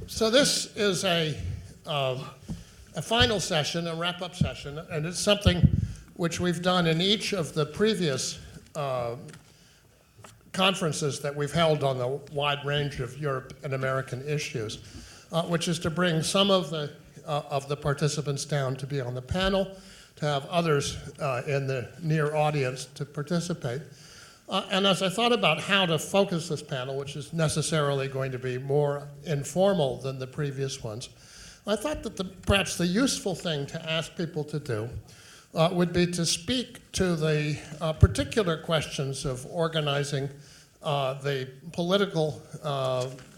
So this is a final session, a wrap-up session, and it's something which we've done in each of the previous conferences that we've held on the wide range of Europe and American issues, which is to bring some of the participants down to be on the panel, to have others in the near audience to participate. And as I thought about how to focus this panel, which is necessarily going to be more informal than the previous ones, I thought that perhaps the useful thing to ask people to do would be to speak to the particular questions of organizing the political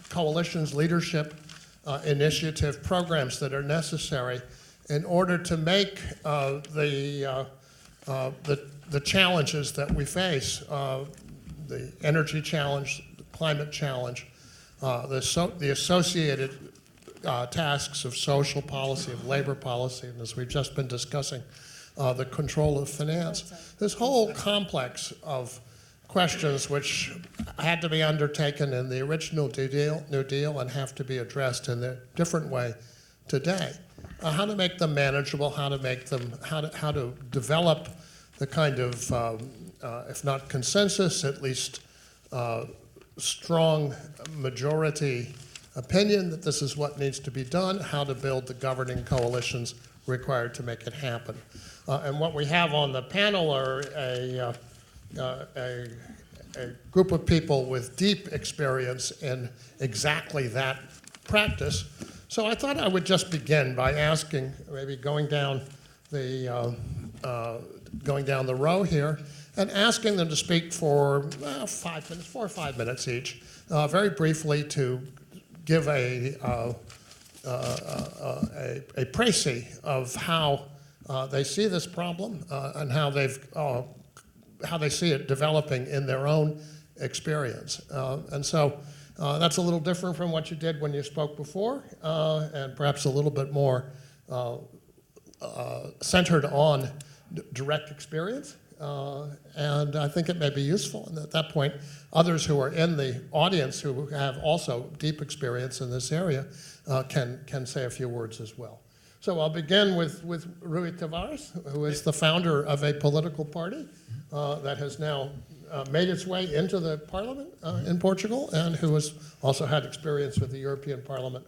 coalitions, leadership, initiative programs that are necessary in order to make the challenges that we face, the energy challenge, the climate challenge, the associated tasks of social policy, of labor policy, and as we've just been discussing, the control of finance. This whole complex of questions which had to be undertaken in the original New Deal and have to be addressed in a different way today. How to make them manageable, how to develop the kind of, if not consensus, at least strong majority opinion that this is what needs to be done, how to build the governing coalitions required to make it happen. And what we have on the panel are a group of people with deep experience in exactly that practice. So I thought I would just begin by asking, maybe going down the row here, and asking them to speak for 5 minutes, 4 or 5 minutes each, very briefly to give a précis of how they see this problem and how they see it developing in their own experience. And so that's a little different from what you did when you spoke before, and perhaps a little bit more centered on direct experience. And I think it may be useful. And at that point, others who are in the audience who have also deep experience in this area can say a few words as well. So I'll begin with Rui Tavares, who is the founder of a political party that has now made its way into the parliament in Portugal, and who has also had experience with the European Parliament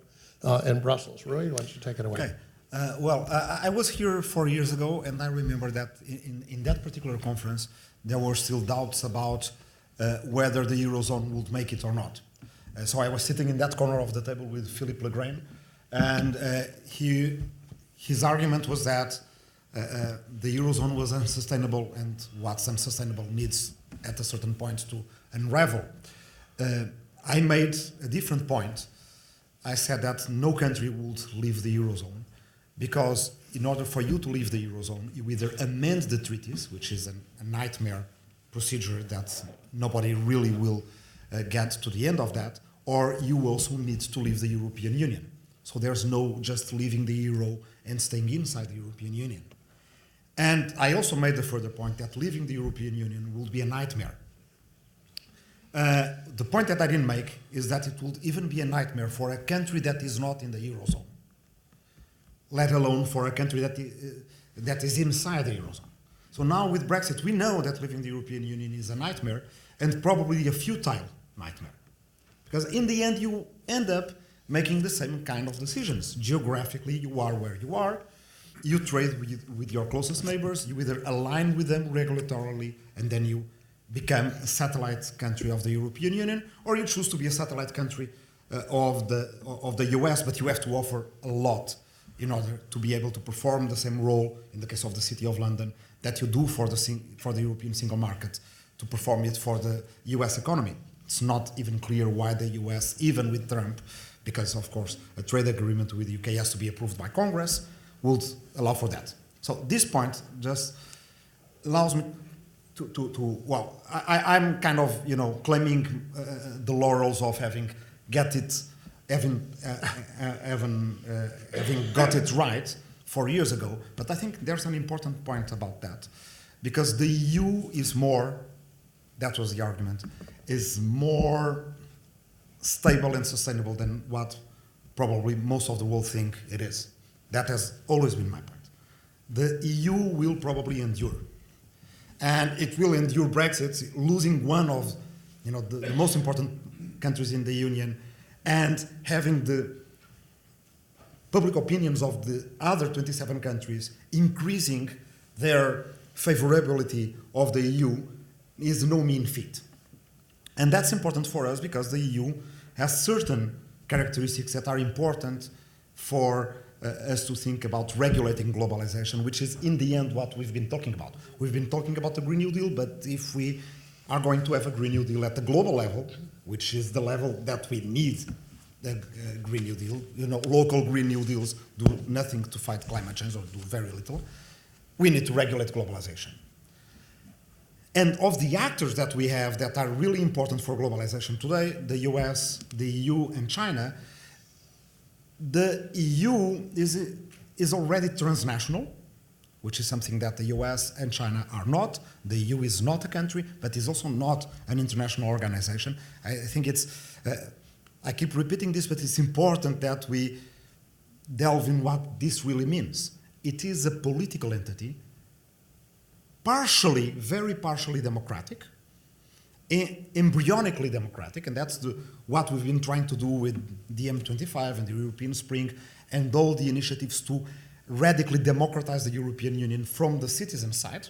in Brussels. Rui, why don't you take it away? Okay. I was here 4 years ago, and I remember that in that particular conference, there were still doubts about whether the Eurozone would make it or not. So I was sitting in that corner of the table with Philippe Legrain, and his argument was that the Eurozone was unsustainable, and what's unsustainable needs at a certain point to unravel. I made a different point. I said that no country would leave the Eurozone, because in order for you to leave the Eurozone, you either amend the treaties, which is a nightmare procedure that nobody really will get to the end of that, or you also need to leave the European Union. So there's no just leaving the Euro and staying inside the European Union. And I also made the further point that leaving the European Union will be a nightmare. The point that I didn't make is that it would even be a nightmare for a country that is not in the Eurozone, let alone for a country that is inside the Eurozone. So now with Brexit, we know that leaving the European Union is a nightmare, and probably a futile nightmare. Because in the end, you end up making the same kind of decisions. Geographically, you are where you are. You trade with your closest neighbors. You either align with them regulatorily, and then you become a satellite country of the European Union, or you choose to be a satellite country of the US, but you have to offer a lot in order to be able to perform the same role, in the case of the City of London, that you do for the European single market, to perform it for the US economy. It's not even clear why the US, even with Trump, because of course a trade agreement with the UK has to be approved by Congress, would allow for that. So this point just allows me I'm kind of, claiming the laurels of having got it right 4 years ago, but I think there's an important point about that, because the EU is more, that was the argument, is more stable and sustainable than what probably most of the world think it is. That has always been my point. The EU will probably endure. And it will endure Brexit, losing one of the most important countries in the Union, and having the public opinions of the other 27 countries increasing their favorability of the EU is no mean feat. And that's important for us because the EU has certain characteristics that are important for us to think about regulating globalization, which is in the end what we've been talking about. We've been talking about the Green New Deal, but if we are going to have a Green New Deal at the global level, which is the level that we need the Green New Deal, local Green New Deals do nothing to fight climate change or do very little, we need to regulate globalization. And of the actors that we have that are really important for globalization today, the US, the EU, and China, the EU is already transnational, which is something that the US and China are not. The EU is not a country, but is also not an international organization. I think I keep repeating this, but it's important that we delve in what this really means. It is a political entity, very partially democratic, embryonically democratic, and that's what we've been trying to do with the M25 and the European Spring and all the initiatives to radically democratize the European Union from the citizen side,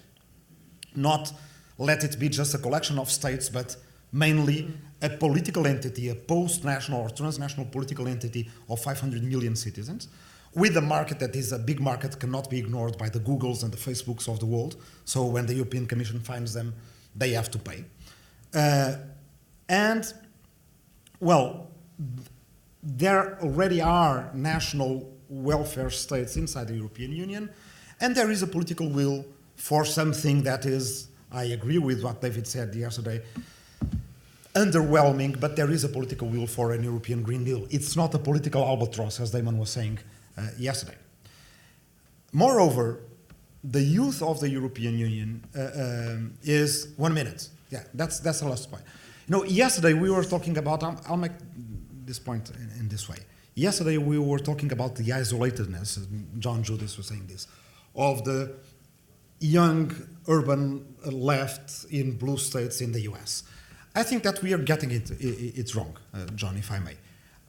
not let it be just a collection of states, but mainly a political entity, a post-national or transnational political entity of 500 million citizens, with a market that is a big market, cannot be ignored by the Googles and the Facebooks of the world. So when the European Commission finds them, they have to pay. There already are national welfare states inside the European Union, and there is a political will for something that is, I agree with what David said yesterday, underwhelming, but there is a political will for an European Green Deal. It's not a political albatross, as Damon was saying yesterday. Moreover, the youth of the European Union is 1 minute. Yeah, that's the last point. Yesterday we were talking about, I'll make this point in this way. Yesterday we were talking about the isolatedness, John Judis was saying this, of the young urban left in blue states in the US. I think that we are getting it wrong, John, if I may.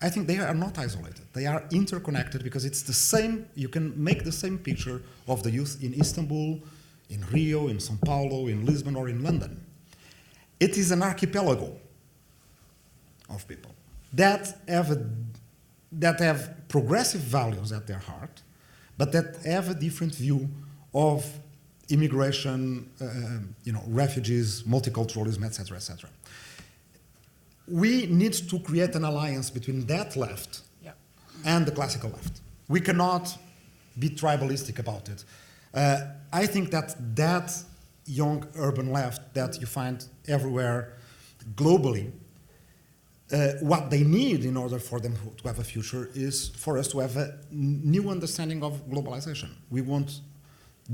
I think they are not isolated. They are interconnected because it's the same, you can make the same picture of the youth in Istanbul, in Rio, in São Paulo, in Lisbon, or in London. It is an archipelago of people that have progressive values at their heart, but that have a different view of immigration, refugees, multiculturalism, etc., etc. We need to create an alliance between that left and the classical left. We cannot be tribalistic about it. I think that young urban left that you find everywhere globally, what they need in order for them to have a future is for us to have a new understanding of globalization. We won't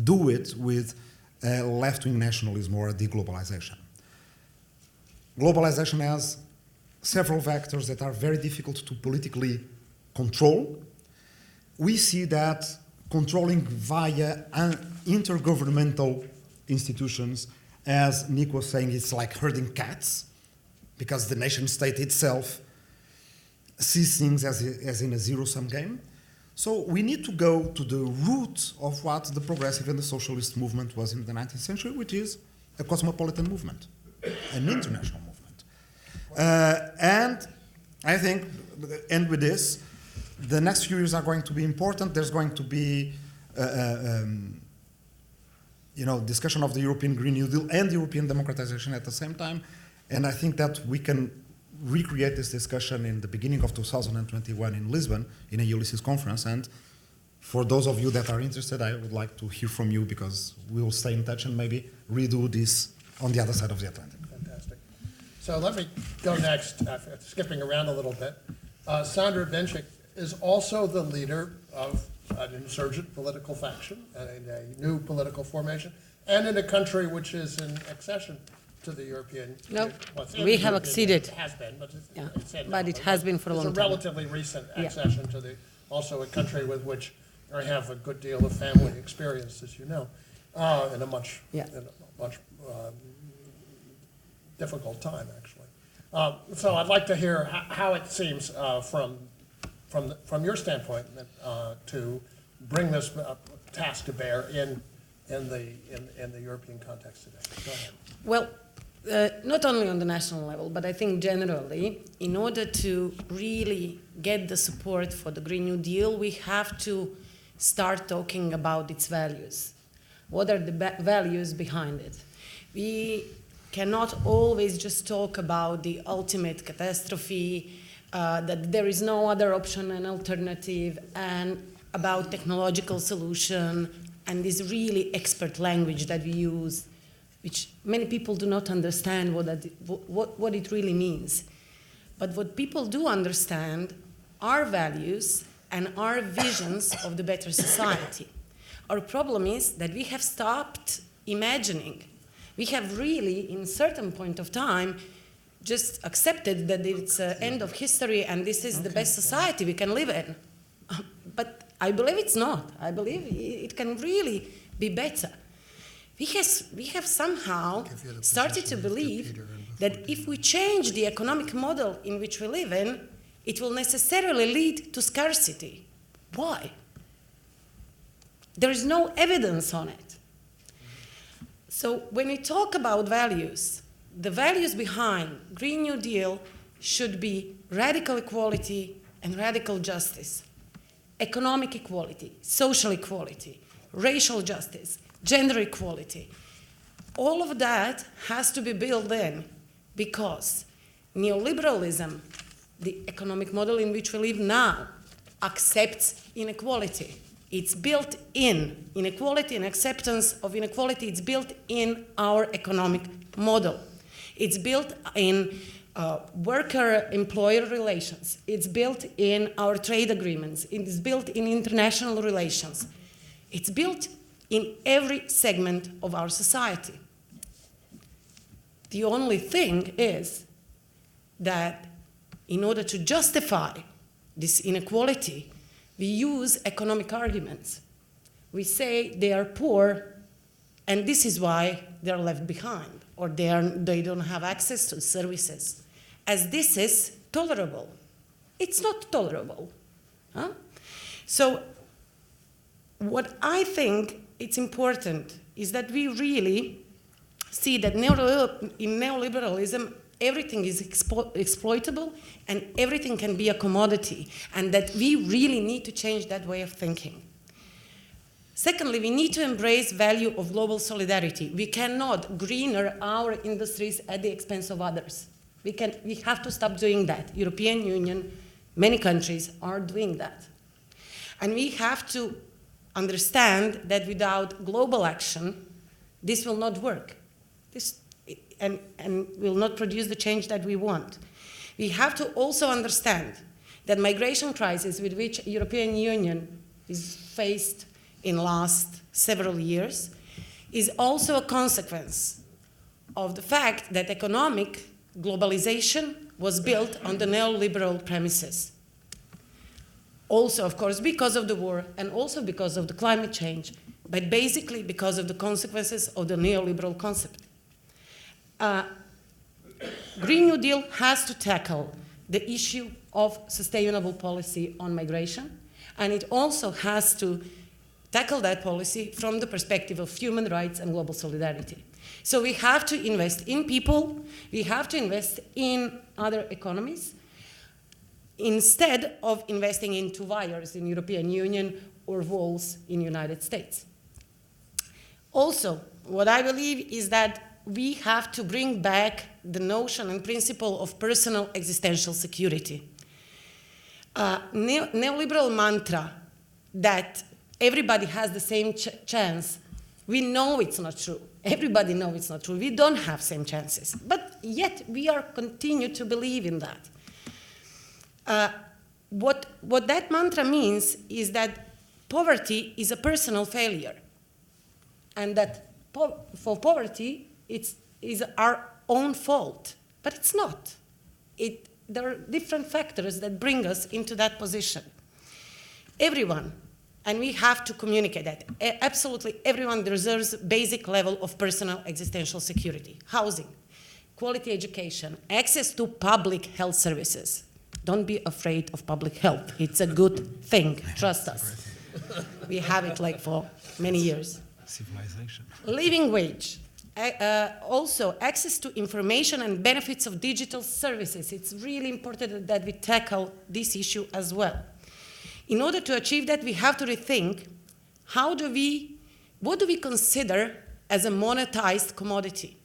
do it with left-wing nationalism or deglobalization. Globalization has several vectors that are very difficult to politically control. We see that controlling via intergovernmental institutions, as Nick was saying, it's like herding cats, because the nation state itself sees things as in a zero-sum game. So we need to go to the root of what the progressive and the socialist movement was in the 19th century, which is a cosmopolitan movement, an international movement. And I think, and with this, the next few years are going to be important. There's going to be discussion of the European Green New Deal and European democratization at the same time. And I think that we can recreate this discussion in the beginning of 2021 in Lisbon, in a Ulysses conference. And for those of you that are interested, I would like to hear from you, because we will stay in touch and maybe redo this on the other side of the Atlantic. Fantastic. So let me go next, skipping around a little bit. Sandra Benchik is also the leader of an insurgent political faction and a new political formation, and in a country which is in accession to the European. No, well, it's in we the have European acceded. Union. It has been, but Yeah, it's in but now. it has been for a long It's a time. relatively recent Yeah. accession to the, also a country with which I have a good deal of family experience, as you know, in a much, Yeah. difficult time, actually. So I'd like to hear how it seems from your standpoint to bring this task to bear in the European context today. Go ahead. Well, not only on the national level, but I think generally, in order to really get the support for the Green New Deal, we have to start talking about its values. What are the values behind it? We cannot always just talk about the ultimate catastrophe, that there is no other option and alternative, and about technological solution, and this really expert language that we use, which many people do not understand what it really means. But what people do understand are values and our visions of the better society. Our problem is that we have stopped imagining. We have really, in a certain point of time, just accepted that it's the end of history and this is the best society we can live in. But I believe it's not. I believe it can really be better. We have somehow started to believe that if we change the economic model in which we live in, it will necessarily lead to scarcity. Why? There is no evidence on it. So when we talk about values, the values behind Green New Deal should be radical equality and radical justice, economic equality, social equality, racial justice, gender equality. All of that has to be built in because neoliberalism, the economic model in which we live now, accepts inequality. It's built in. Inequality and acceptance of inequality, it's built in our economic model. It's built in worker-employer relations. It's built in our trade agreements. It's built in international relations. It's built in every segment of our society. The only thing is that in order to justify this inequality, we use economic arguments. We say they are poor, and this is why they're left behind, or they don't have access to services, as this is tolerable. It's not tolerable. Huh? So what I think it's important is that we really see that in neoliberalism, everything is exploitable and everything can be a commodity, and that we really need to change that way of thinking. Secondly, we need to embrace value of global solidarity. We cannot greener our industries at the expense of others. We have to stop doing that. European Union, many countries are doing that. And we have to understand that without global action, this will not work. And will not produce the change that we want. We have to also understand that migration crisis with which European Union is faced in the last several years is also a consequence of the fact that economic globalization was built on the neoliberal premises. Also, of course, because of the war and also because of the climate change, but basically because of the consequences of the neoliberal concept. Green New Deal has to tackle the issue of sustainable policy on migration, and it also has to tackle that policy from the perspective of human rights and global solidarity. So we have to invest in people, we have to invest in other economies, instead of investing into wires in European Union or walls in United States. Also, what I believe is that we have to bring back the notion and principle of personal existential security. Neoliberal mantra that everybody has the same chance, we know it's not true. Everybody knows it's not true. We don't have same chances. But yet we are continue to believe in that. What that mantra means is that poverty is a personal failure. And that for poverty, it's our own fault, but it's not. There are different factors that bring us into that position. Everyone, and we have to communicate that, absolutely everyone deserves basic level of personal existential security, housing, quality education, access to public health services. Don't be afraid of public health. It's a good thing, trust us. We have it like for many years. Civilization. Living wage. Also, access to information and benefits of digital services. It's really important that we tackle this issue as well. In order to achieve that, we have to rethink what do we consider as a monetized commodity?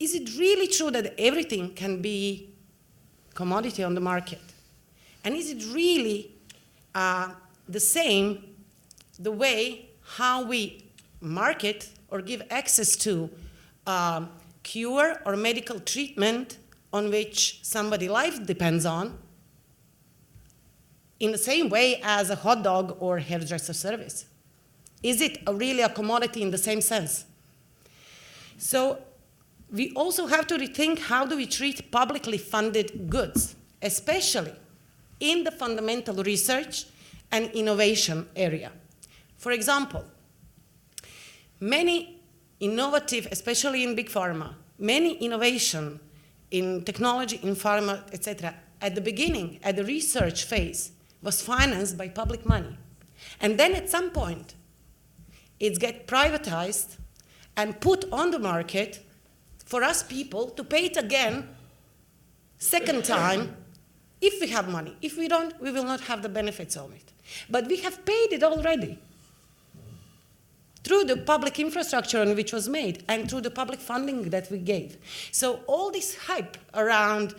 Is it really true that everything can be commodity on the market? And is it really the same the way how we market or give access to cure or medical treatment on which somebody's life depends on, in the same way as a hot dog or hairdresser service? Is it really a commodity in the same sense? So we also have to rethink how do we treat publicly funded goods, especially in the fundamental research and innovation area. For example, many innovative, especially in big pharma, many innovation in technology, in pharma, etc., at the beginning, at the research phase, was financed by public money. And then at some point, it gets privatized and put on the market for us people to pay it again, second time, if we have money. If we don't, we will not have the benefits of it. But we have paid it already through the public infrastructure on which was made and through the public funding that we gave. So all this hype around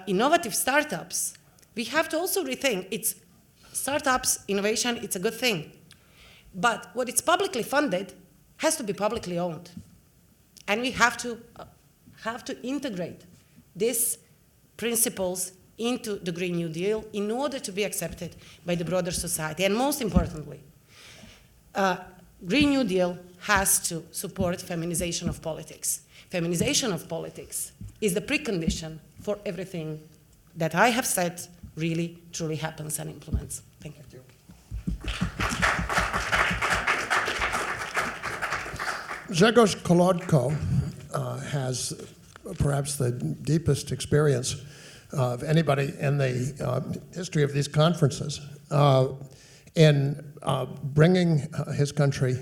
innovative startups, we have to also rethink. It's startups, innovation, it's a good thing. But what is publicly funded has to be publicly owned. And we have to integrate these principles into the Green New Deal in order to be accepted by the broader society. And most importantly, Green New Deal has to support feminization of politics. Feminization of politics is the precondition for everything that I have said really, truly happens and implements. Thank you. Grzegorz Kolodko has perhaps the deepest experience of anybody in the history of these conferences in bringing his country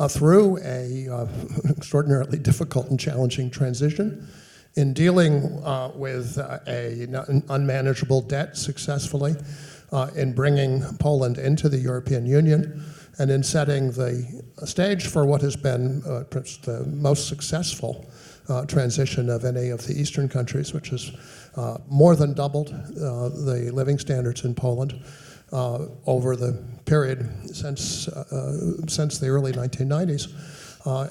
through an extraordinarily difficult and challenging transition, in dealing with an unmanageable debt successfully, in bringing Poland into the European Union, and in setting the stage for what has been perhaps the most successful transition of any of the Eastern countries, which has more than doubled the living standards in Poland over the period since the early 1990s.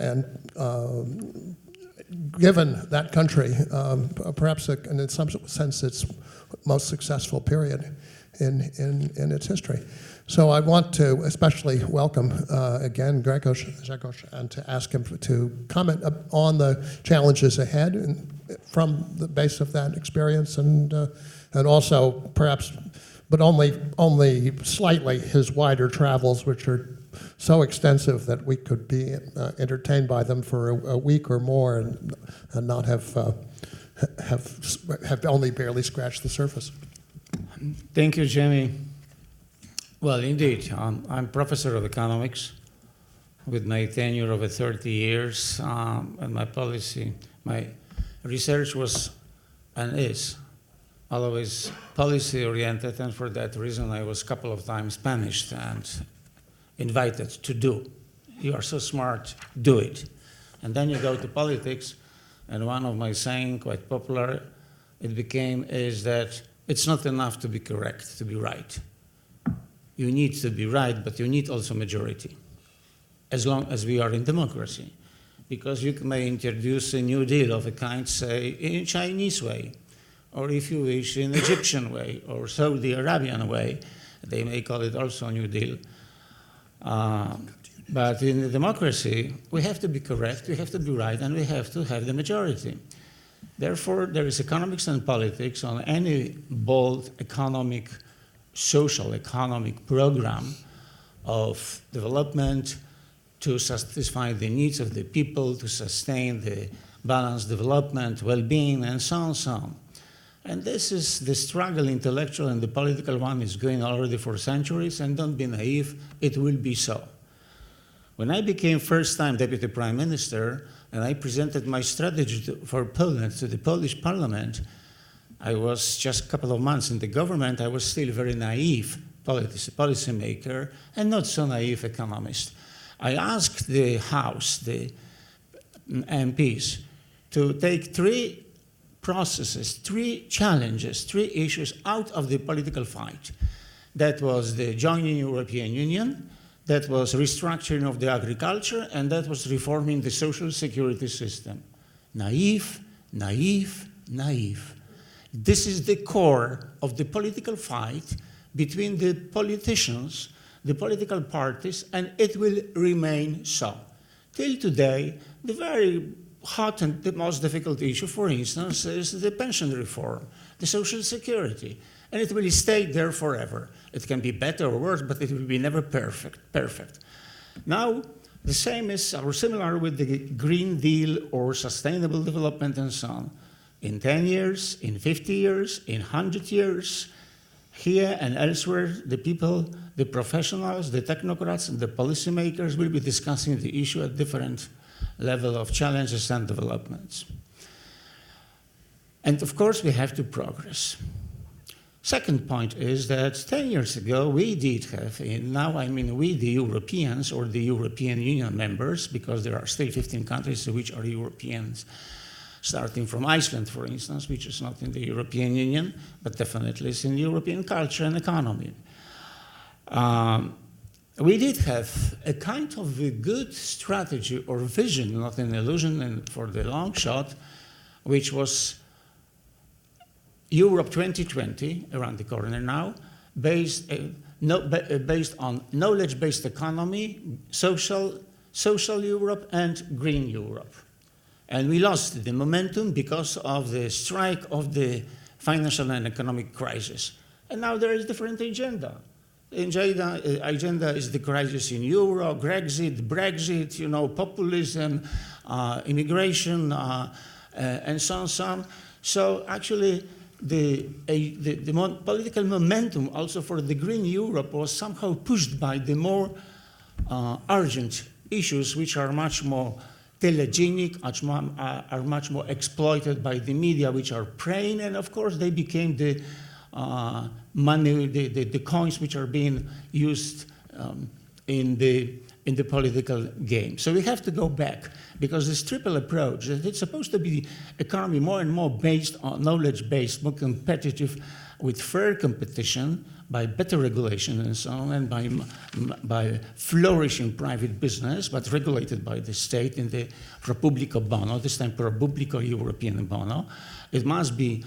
And given that country, perhaps in some sense its most successful period in its history. So I want to especially welcome again Grzegorz, and to ask him to comment on the challenges ahead and from the base of that experience, and also perhaps, but only slightly, his wider travels, which are so extensive that we could be entertained by them for a week or more and not have only barely scratched the surface. Thank you, Jamie. Well, indeed, I'm professor of economics with my tenure over 30 years, and my research was and is always policy-oriented, and for that reason I was a couple of times punished and invited to do. You are so smart, do it. And then you go to politics, and one of my saying, quite popular, is that it's not enough to be correct, to be right. You need to be right, but you need also majority, as long as we are in democracy. Because you may introduce a new deal of a kind, say, in Chinese way, or if you wish, in Egyptian way, or Saudi Arabian way. They may call it also a new deal. But in a democracy, we have to be correct, we have to be right, and we have to have the majority. Therefore, there is economics and politics on any bold economic, social economic program of development to satisfy the needs of the people, to sustain the balanced development, well-being, and so on, so on. And this is the struggle, intellectual and the political one, is going already for centuries, and don't be naive, it will be so. When I became first-time Deputy Prime Minister, and I presented my strategy for Poland to the Polish Parliament, I was just a couple of months in the government. I was still a very naive policymaker and not so naive economist. I asked the House, the MPs, to take three processes, three challenges, three issues out of the political fight. That was the joining European Union, that was restructuring of the agriculture, and that was reforming the social security system. Naive, naive, naive. This is the core of the political fight between the politicians, the political parties, and it will remain so. Till today, the very hot and the most difficult issue, for instance, is the pension reform, the social security. And it will stay there forever. It can be better or worse, but it will be never perfect. Now, the same is, or similar with the Green Deal or sustainable development and so on. In 10 years, in 50 years, in 100 years, here and elsewhere, the people, the professionals, the technocrats, and the policymakers will be discussing the issue at different level of challenges and developments. And of course, we have to progress. Second point is that 10 years ago, we did have, now I mean we, the Europeans, or the European Union members, because there are still 15 countries which are Europeans, starting from Iceland, for instance, which is not in the European Union, but definitely is in European culture and economy. We did have a kind of a good strategy or vision, not an illusion, and for the long shot, which was Europe 2020, around the corner now, based on knowledge-based economy, social Europe, and green Europe. And we lost the momentum because of the strike of the financial and economic crisis. And now there is a different agenda. The agenda is the crisis in Euro, Brexit, you know, populism, immigration, and so on, so on. So actually, the political momentum also for the Green Europe was somehow pushed by the more urgent issues, which are much more telegenic, are much more exploited by the media, which are preying, and of course they became the money, the coins which are being used in the political game. So we have to go back, because this triple approach, it's supposed to be economy more and more based on knowledge-based, more competitive, with fair competition, by better regulation and so on, and by flourishing private business, but regulated by the state in the pro publico bono, this time pro publico European bono. It must be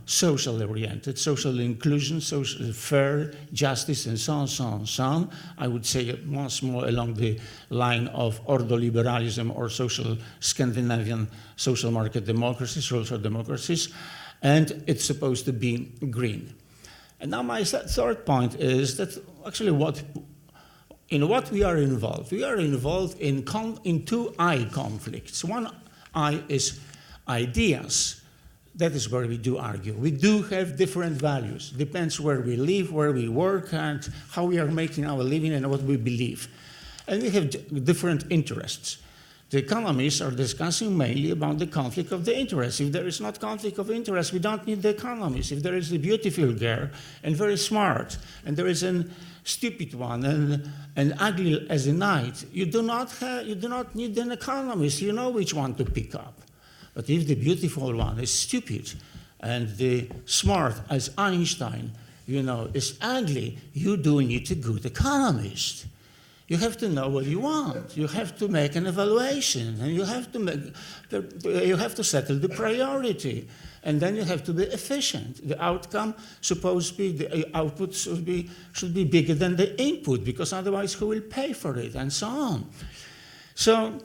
socially oriented, social inclusion, social fair, justice, and so on, so on, so on. I would say once more along the line of ordoliberalism or social Scandinavian social market democracies, social democracies, and it's supposed to be green. And now my third point is that actually in what we are involved in two I conflicts. One I is ideas. That is where we do argue. We do have different values. Depends where we live, where we work, and how we are making our living and what we believe. And we have different interests. The economists are discussing mainly about the conflict of the interests. If there is not conflict of interest, we don't need the economists. If there is a beautiful girl and very smart, and there is a stupid one and ugly as a night, you do not need an economist. You know which one to pick up. But if the beautiful one is stupid and the smart as Einstein, you know, is ugly, you do need a good economist. You have to know what you want. You have to make an evaluation, and you have to settle the priority, and then you have to be efficient. The outcome supposed to be, the output should be bigger than the input, because otherwise who will pay for it, and so on. So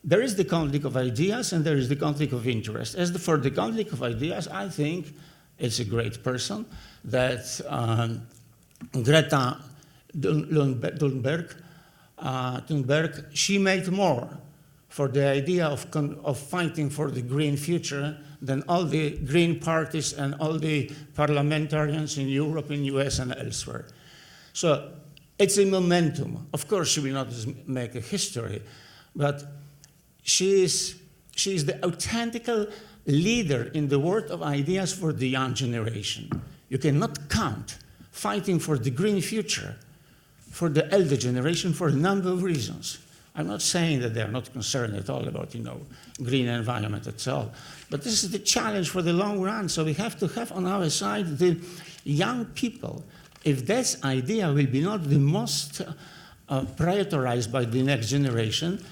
there is the conflict of ideas, and there is the conflict of interest. As for the conflict of ideas, I think it's a great person that Greta Thunberg, she made more for the idea of fighting for the green future than all the green parties and all the parliamentarians in Europe, in US, and elsewhere. So it's a momentum. Of course, she will not make a history, but she is the authentic leader in the world of ideas for the young generation. You cannot count fighting for the green future for the elder generation for a number of reasons. I'm not saying that they're not concerned at all about, green environment itself, but this is the challenge for the long run. So we have to have on our side the young people. If this idea will be not the most prioritized by the next generation,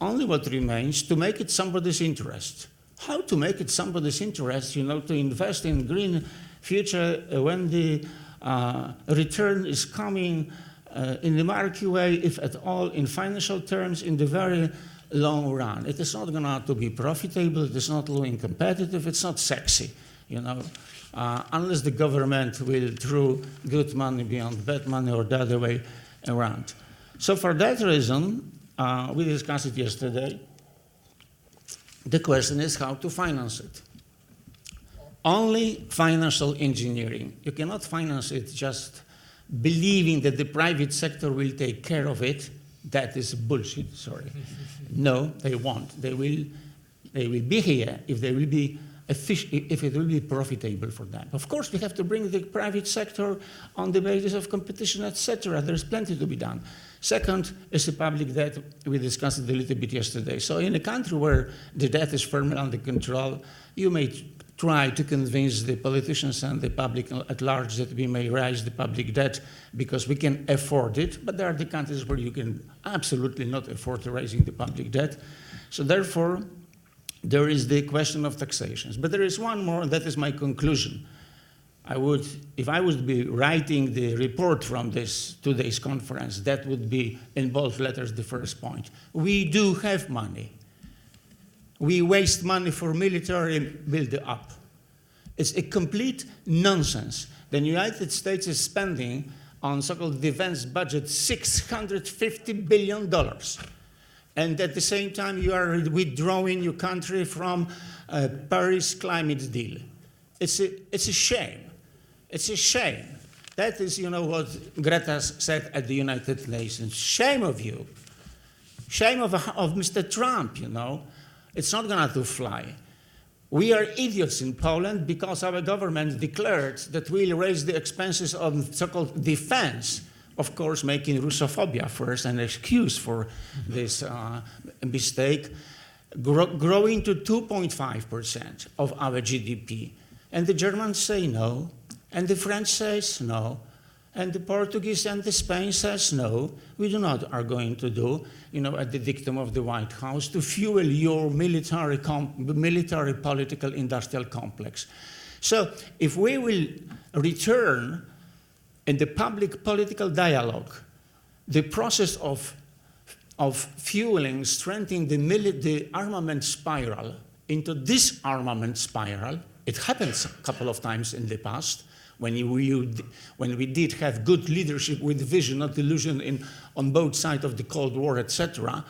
only what remains to make it somebody's interest. How to make it somebody's interest, to invest in green future when the return is coming in the marquee way, if at all, in financial terms, in the very long run. It is not going to be profitable, it is not looking competitive, it's not sexy, unless the government will throw good money beyond bad money or the other way around. So for that reason, we discussed it yesterday, the question is how to finance it. Only financial engineering. You cannot finance it just believing that the private sector will take care of it. That is bullshit, sorry. No, they won't. They will be here if they will be if it will be profitable for them. Of course, we have to bring the private sector on the basis of competition, etc. There's plenty to be done. Second is the public debt. We discussed it a little bit yesterday. So in a country where the debt is firmly under control, you may try to convince the politicians and the public at large that we may raise the public debt because we can afford it, but there are the countries where you can absolutely not afford raising the public debt. So therefore, there is the question of taxations. But there is one more, and that is my conclusion. If I would be writing the report from today's conference, that would be in bold letters the first point. We do have money. We waste money for military build-up. It's a complete nonsense. The United States is spending on so-called defense budget $650 billion. And at the same time, you are withdrawing your country from Paris climate deal. It's a shame. It's a shame. That is, what Greta said at the United Nations. Shame of you. Shame of Mr. Trump, It's not going to fly. We are idiots in Poland because our government declared that we'll raise the expenses of so-called defense, of course, making Russophobia first an excuse for this mistake, growing to 2.5% of our GDP. And the Germans say no, and the French says no, and the Portuguese and the Spain says no, we do not are going to do, at the dictum of the White House, to fuel your military political industrial complex. So if we will return in the public political dialogue the process of fueling, strengthening the armament spiral into disarmament spiral, it happens a couple of times in the past, when we did have good leadership with vision, not illusion, on both sides of the Cold War, etc.,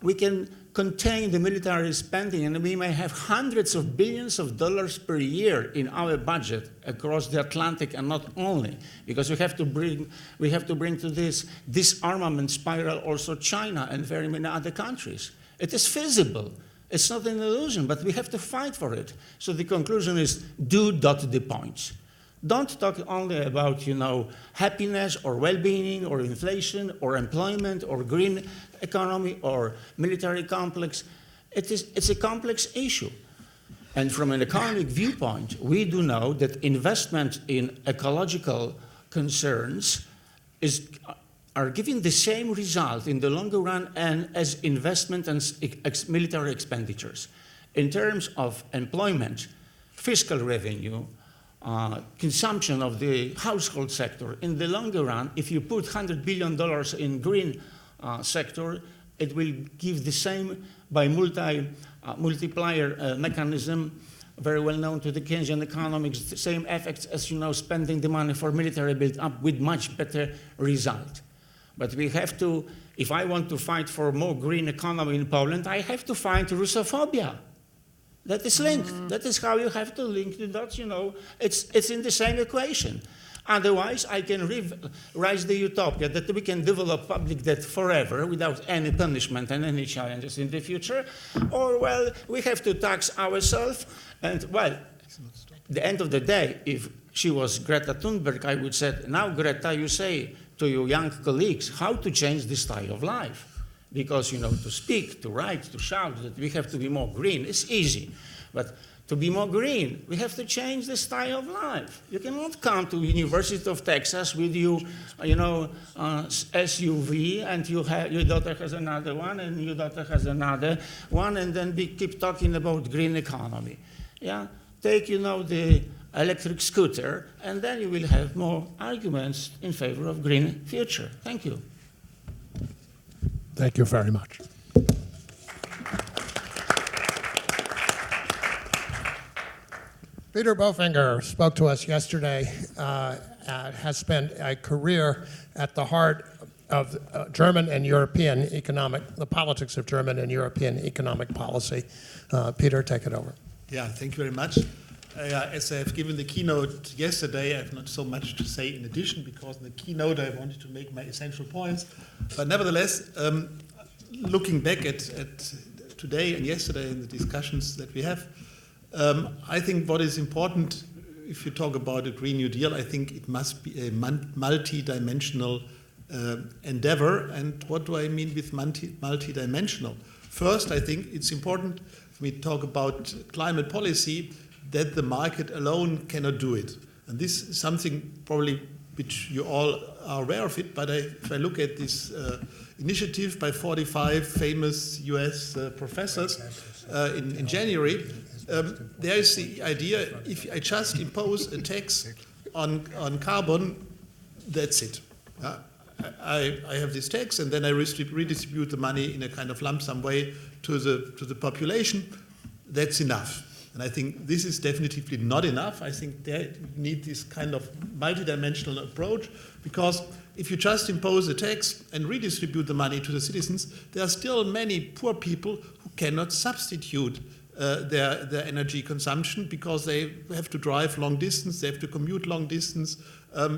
we can contain the military spending, and we may have hundreds of billions of dollars per year in our budget across the Atlantic, and not only, because we have to bring to this disarmament spiral also China and very many other countries. It is feasible. It's not an illusion, but we have to fight for it. So the conclusion is, do dot the points. Don't talk only about, happiness or well-being or inflation or employment or green economy or military complex. It's a complex issue. And from an economic viewpoint, we do know that investment in ecological concerns are giving the same result in the longer run and as investment and military expenditures. In terms of employment, fiscal revenue, consumption of the household sector, in the longer run, if you put $100 billion in green sector, it will give the same by multiplier mechanism, very well known to the Keynesian economics, the same effects as, you know, spending the money for military build-up with much better result. But we have to, if I want to fight for more green economy in Poland, I have to fight Russophobia. That is linked. That is how you have to link the dots, you know. It's in the same equation. Otherwise, I can rise the utopia that we can develop public debt forever without any punishment and any challenges in the future. Or, well, we have to tax ourselves. And, well, at the end of the day, if she was Greta Thunberg, I would say, now, Greta, you say to your young colleagues how to change the style of life. Because, you know, to speak, to write, to shout that we have to be more green is easy. But to be more green, we have to change the style of life. You cannot come to University of Texas with you know, SUV, and your daughter has another one, and your daughter has another one, and then we keep talking about green economy. Yeah, take, you know, the electric scooter, and then you will have more arguments in favor of green future. Thank you. Thank you very much. Peter Bofinger spoke to us yesterday, has spent a career at the heart of German and European the politics of German and European economic policy. Peter, take it over. Yeah, thank you very much. As I have given the keynote yesterday, I have not so much to say in addition, because in the keynote I wanted to make my essential points. But nevertheless, looking back at today and yesterday in the discussions that we have, I think what is important, if you talk about a Green New Deal, I think it must be a multi-dimensional endeavor. And what do I mean with multi-dimensional? First, I think it's important when we talk about climate policy that the market alone cannot do it. And this is something probably which you all are aware of it, but if I look at this initiative by 45 famous US professors in January, there is the idea, if I just impose a tax on carbon, that's it. I have this tax, and then I redistribute the money in a kind of lump sum way to the population. That's enough. And I think this is definitely not enough. I think they need this kind of multidimensional approach, because if you just impose a tax and redistribute the money to the citizens, there are still many poor people who cannot substitute their energy consumption, because they have to drive long distance, they have to commute long distance,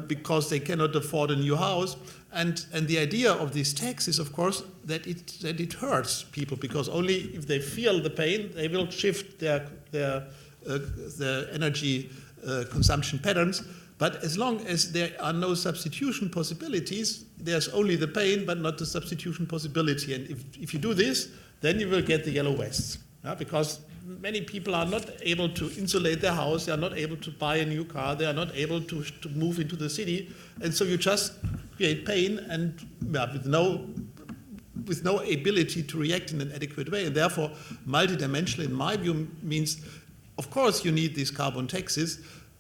because they cannot afford a new house. And the idea of this tax is, of course, that it hurts people, because only if they feel the pain, they will shift their energy consumption patterns. But as long as there are no substitution possibilities, there's only the pain, but not the substitution possibility. And if you do this, then you will get the yellow vests, because many people are not able to insulate their house, they are not able to buy a new car, they are not able to move into the city, and so you just create pain and with no ability to react in an adequate way. And therefore, multidimensional, in my view, means, of course, you need these carbon taxes,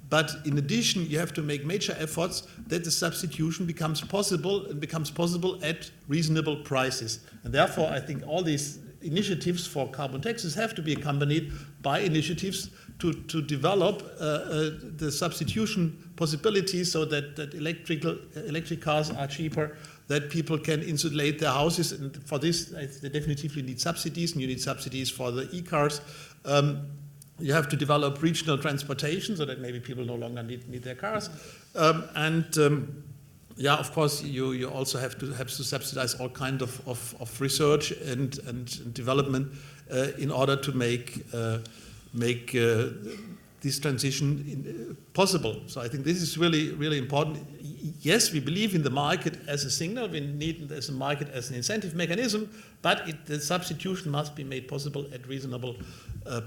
but in addition, you have to make major efforts that the substitution becomes possible, and becomes possible at reasonable prices. And therefore, I think all these initiatives for carbon taxes have to be accompanied by initiatives to develop the substitution possibilities, so that electric cars are cheaper, that people can insulate their houses. And for this, they definitively need subsidies, and you need subsidies for the e-cars. You have to develop regional transportation, so that maybe people no longer need their cars. Yeah, of course, you also have to subsidize all kinds of research and development in order to make this transition possible. So I think this is really, really important. Yes, we believe in the market as a signal. We need the market as an incentive mechanism, but the substitution must be made possible at reasonable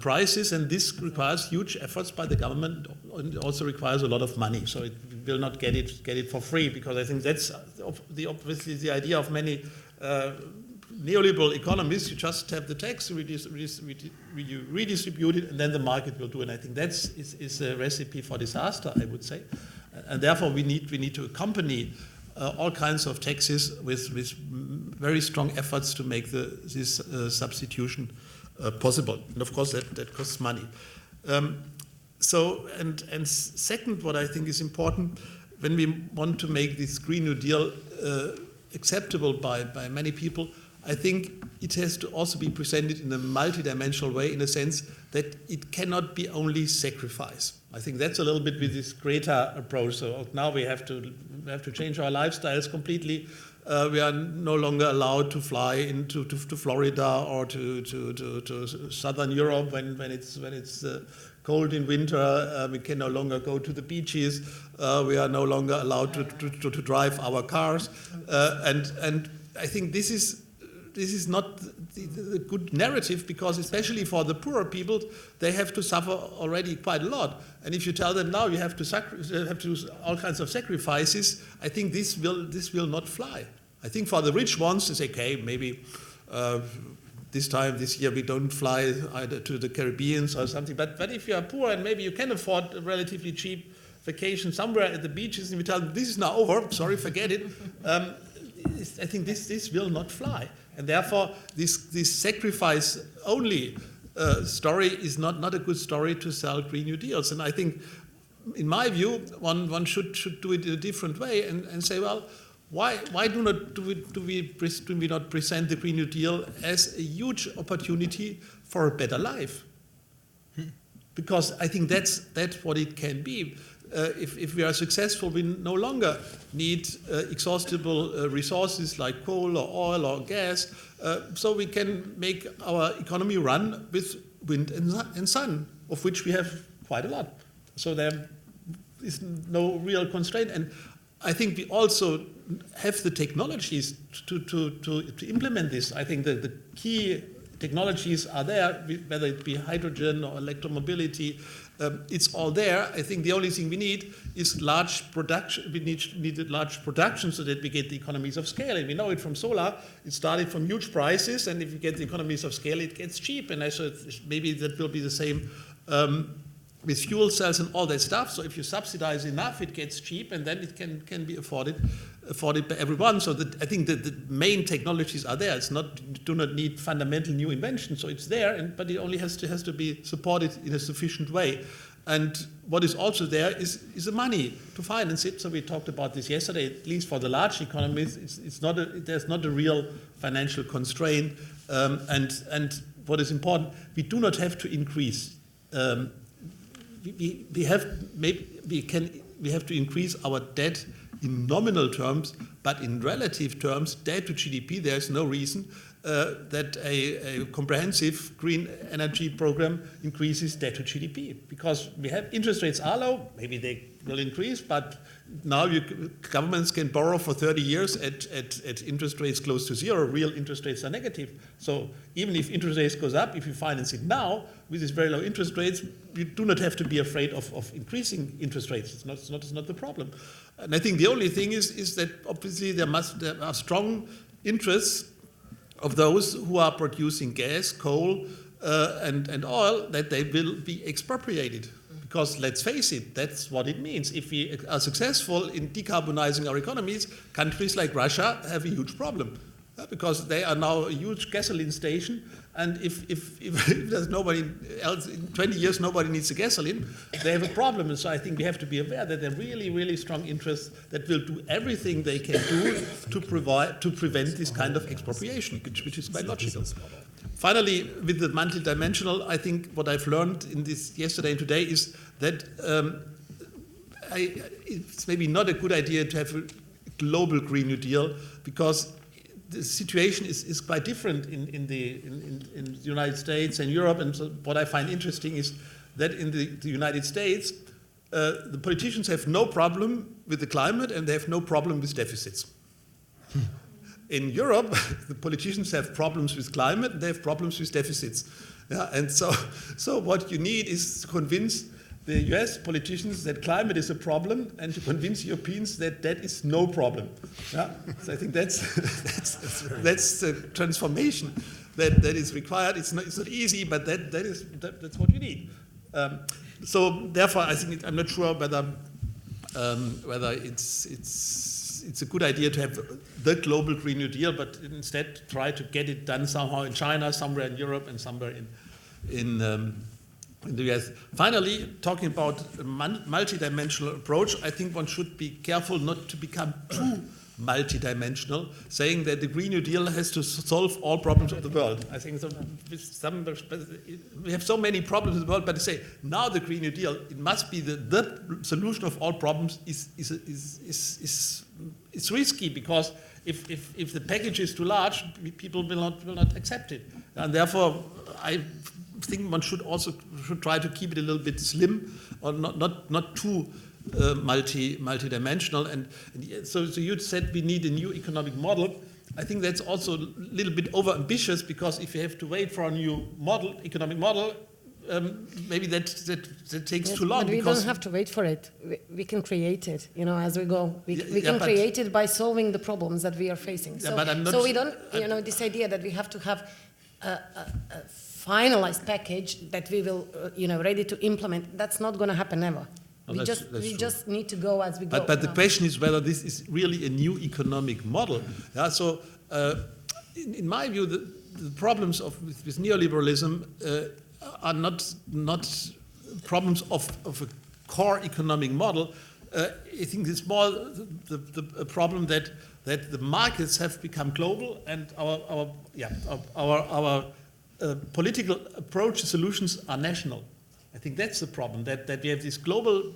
prices, and this requires huge efforts by the government, and it also requires a lot of money. So will not get it for free, because I think that's obviously the idea of many neoliberal economists. You just have the tax, you redistribute it, and then the market will do it. And I think that's is a recipe for disaster, I would say. And therefore, we need to accompany all kinds of taxes with very strong efforts to make this substitution possible. And of course, that costs money. And second, what I think is important, when we want to make this Green New Deal acceptable by many people, I think it has to also be presented in a multidimensional way, in a sense that it cannot be only sacrifice. I think that's a little bit with this Greta approach. So now we have to change our lifestyles completely. We are no longer allowed to fly to Florida or to Southern Europe when it's cold in winter. We can no longer go to the beaches. We are no longer allowed to drive our cars. And I think this is not the good narrative, because especially for the poorer people, they have to suffer already quite a lot. And if you tell them now you have to do all kinds of sacrifices, I think this will not fly. I think for the rich ones, they say, okay, maybe this year we don't fly either to the Caribbean or something. But if you are poor and maybe you can afford a relatively cheap vacation somewhere at the beaches, and you tell them this is now over, sorry, forget it. I think this will not fly. And therefore, this sacrifice-only story is not a good story to sell Green New Deals. And I think, in my view, one should do it in a different way and say, well, why do we not present the Green New Deal as a huge opportunity for a better life? Because I think that's what it can be. If we are successful, we no longer need exhaustible resources like coal or oil or gas, so we can make our economy run with wind and sun, of which we have quite a lot. So there is no real constraint. And I think we also have the technologies to implement this. I think that the key technologies are there, whether it be hydrogen or electromobility. It's all there. I think the only thing we need is large production. We need large production so that we get the economies of scale. And we know it from solar. It started from huge prices, and if you get the economies of scale, it gets cheap. And I thought maybe that will be the same with fuel cells and all that stuff. So if you subsidize enough, it gets cheap, and then it can be afforded by everyone. So I think that the main technologies are there. Do not need fundamental new inventions. So it's there, but it only has to be supported in a sufficient way. And what is also there is the money to finance it. So we talked about this yesterday. At least for the large economies, there's not a real financial constraint. And what is important, we do not have to increase. We have to increase our debt in nominal terms, but in relative terms, debt to GDP, there's no reason that a comprehensive green energy program increases debt to GDP, because we have interest rates are low. Maybe they will increase, but now governments can borrow for 30 years at interest rates close to zero. Real interest rates are negative. So even if interest rates goes up, if you finance it now with these very low interest rates, you do not have to be afraid of increasing interest rates. It's not the problem. And I think the only thing is that obviously there are strong interests of those who are producing gas, coal, and oil, that they will be expropriated. Because let's face it, that's what it means. If we are successful in decarbonizing our economies, countries like Russia have a huge problem. Because they are now a huge gasoline station, and if there's nobody else, in 20 years nobody needs a gasoline, they have a problem. And so I think we have to be aware that there are really, really strong interests that will do everything they can do to prevent this kind of expropriation, which is quite logical. Finally, with the multidimensional, I think what I've learned in this yesterday and today is that it's maybe not a good idea to have a global Green New Deal, because the situation is quite different in the United States and Europe. And so what I find interesting is that in the United States, the politicians have no problem with the climate and they have no problem with deficits. In Europe, the politicians have problems with climate and they have problems with deficits. Yeah, and so what you need is to convince the US politicians that climate is a problem and to convince Europeans that that is no problem. Yeah? So I think that's the transformation that is required. It's not easy, but that's what you need. So therefore, I think I'm not sure whether it's a good idea to have the global Green New Deal, but instead try to get it done somehow in China, somewhere in Europe, and somewhere in the US. Finally, talking about a multidimensional approach, I think one should be careful not to become too multidimensional, saying that the Green New Deal has to solve all problems of the world. I think we have so many problems in the world, but to say now the Green New Deal, it must be the solution of all problems is risky, because if the package is too large, people will not accept it, and therefore I think one should try to keep it a little bit slim, or not too multidimensional. And so you said we need a new economic model. I think that's also a little bit overambitious, because if you have to wait for a new economic model, maybe that takes too long. But we don't have to wait for it. We can create it, as we go. We can create it by solving the problems that we are facing. Yeah, but I'm not, so we don't, this idea that we have to have a finalized package that we will, ready to implement, that's not going to happen ever. We just need to go as we go. But the question is whether this is really a new economic model. Yeah, so in my view, the problems with neoliberalism are not problems of a core economic model. I think it's more the problem that the markets have become global, and our political approach to solutions are national. I think that's the problem, that we have these global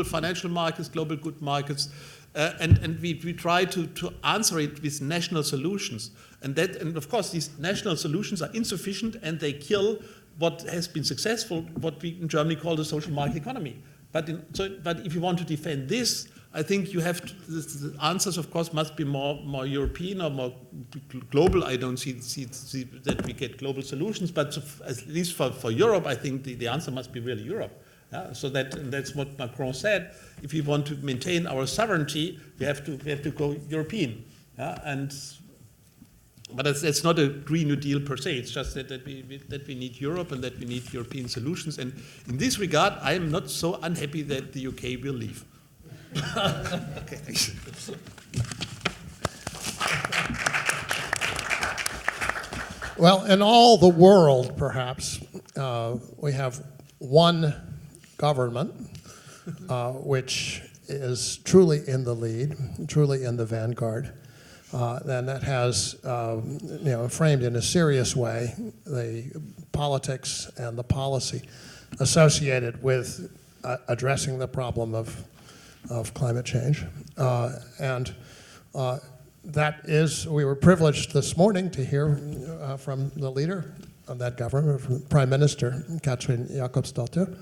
financial markets, global good markets, and we try to answer it with national solutions. And of course these national solutions are insufficient, and they kill what has been successful, what we in Germany call the social market economy. But if you want to defend this, I think you have to, the answers, of course, must be more European or more global. I don't see that we get global solutions, but at least for Europe, I think the answer must be really Europe. Yeah? So that's what Macron said. If we want to maintain our sovereignty, we have to go European. Yeah? But that's not a Green New Deal per se. It's just that we need Europe and that we need European solutions. And in this regard, I am not so unhappy that the UK will leave. Okay, thanks. Well, in all the world, perhaps, we have one government which is truly in the lead, truly in the vanguard, and that has, framed in a serious way the politics and the policy associated with addressing the problem of climate change. That is, we were privileged this morning to hear from the leader of that government, from Prime Minister Katrín Jakobsdóttir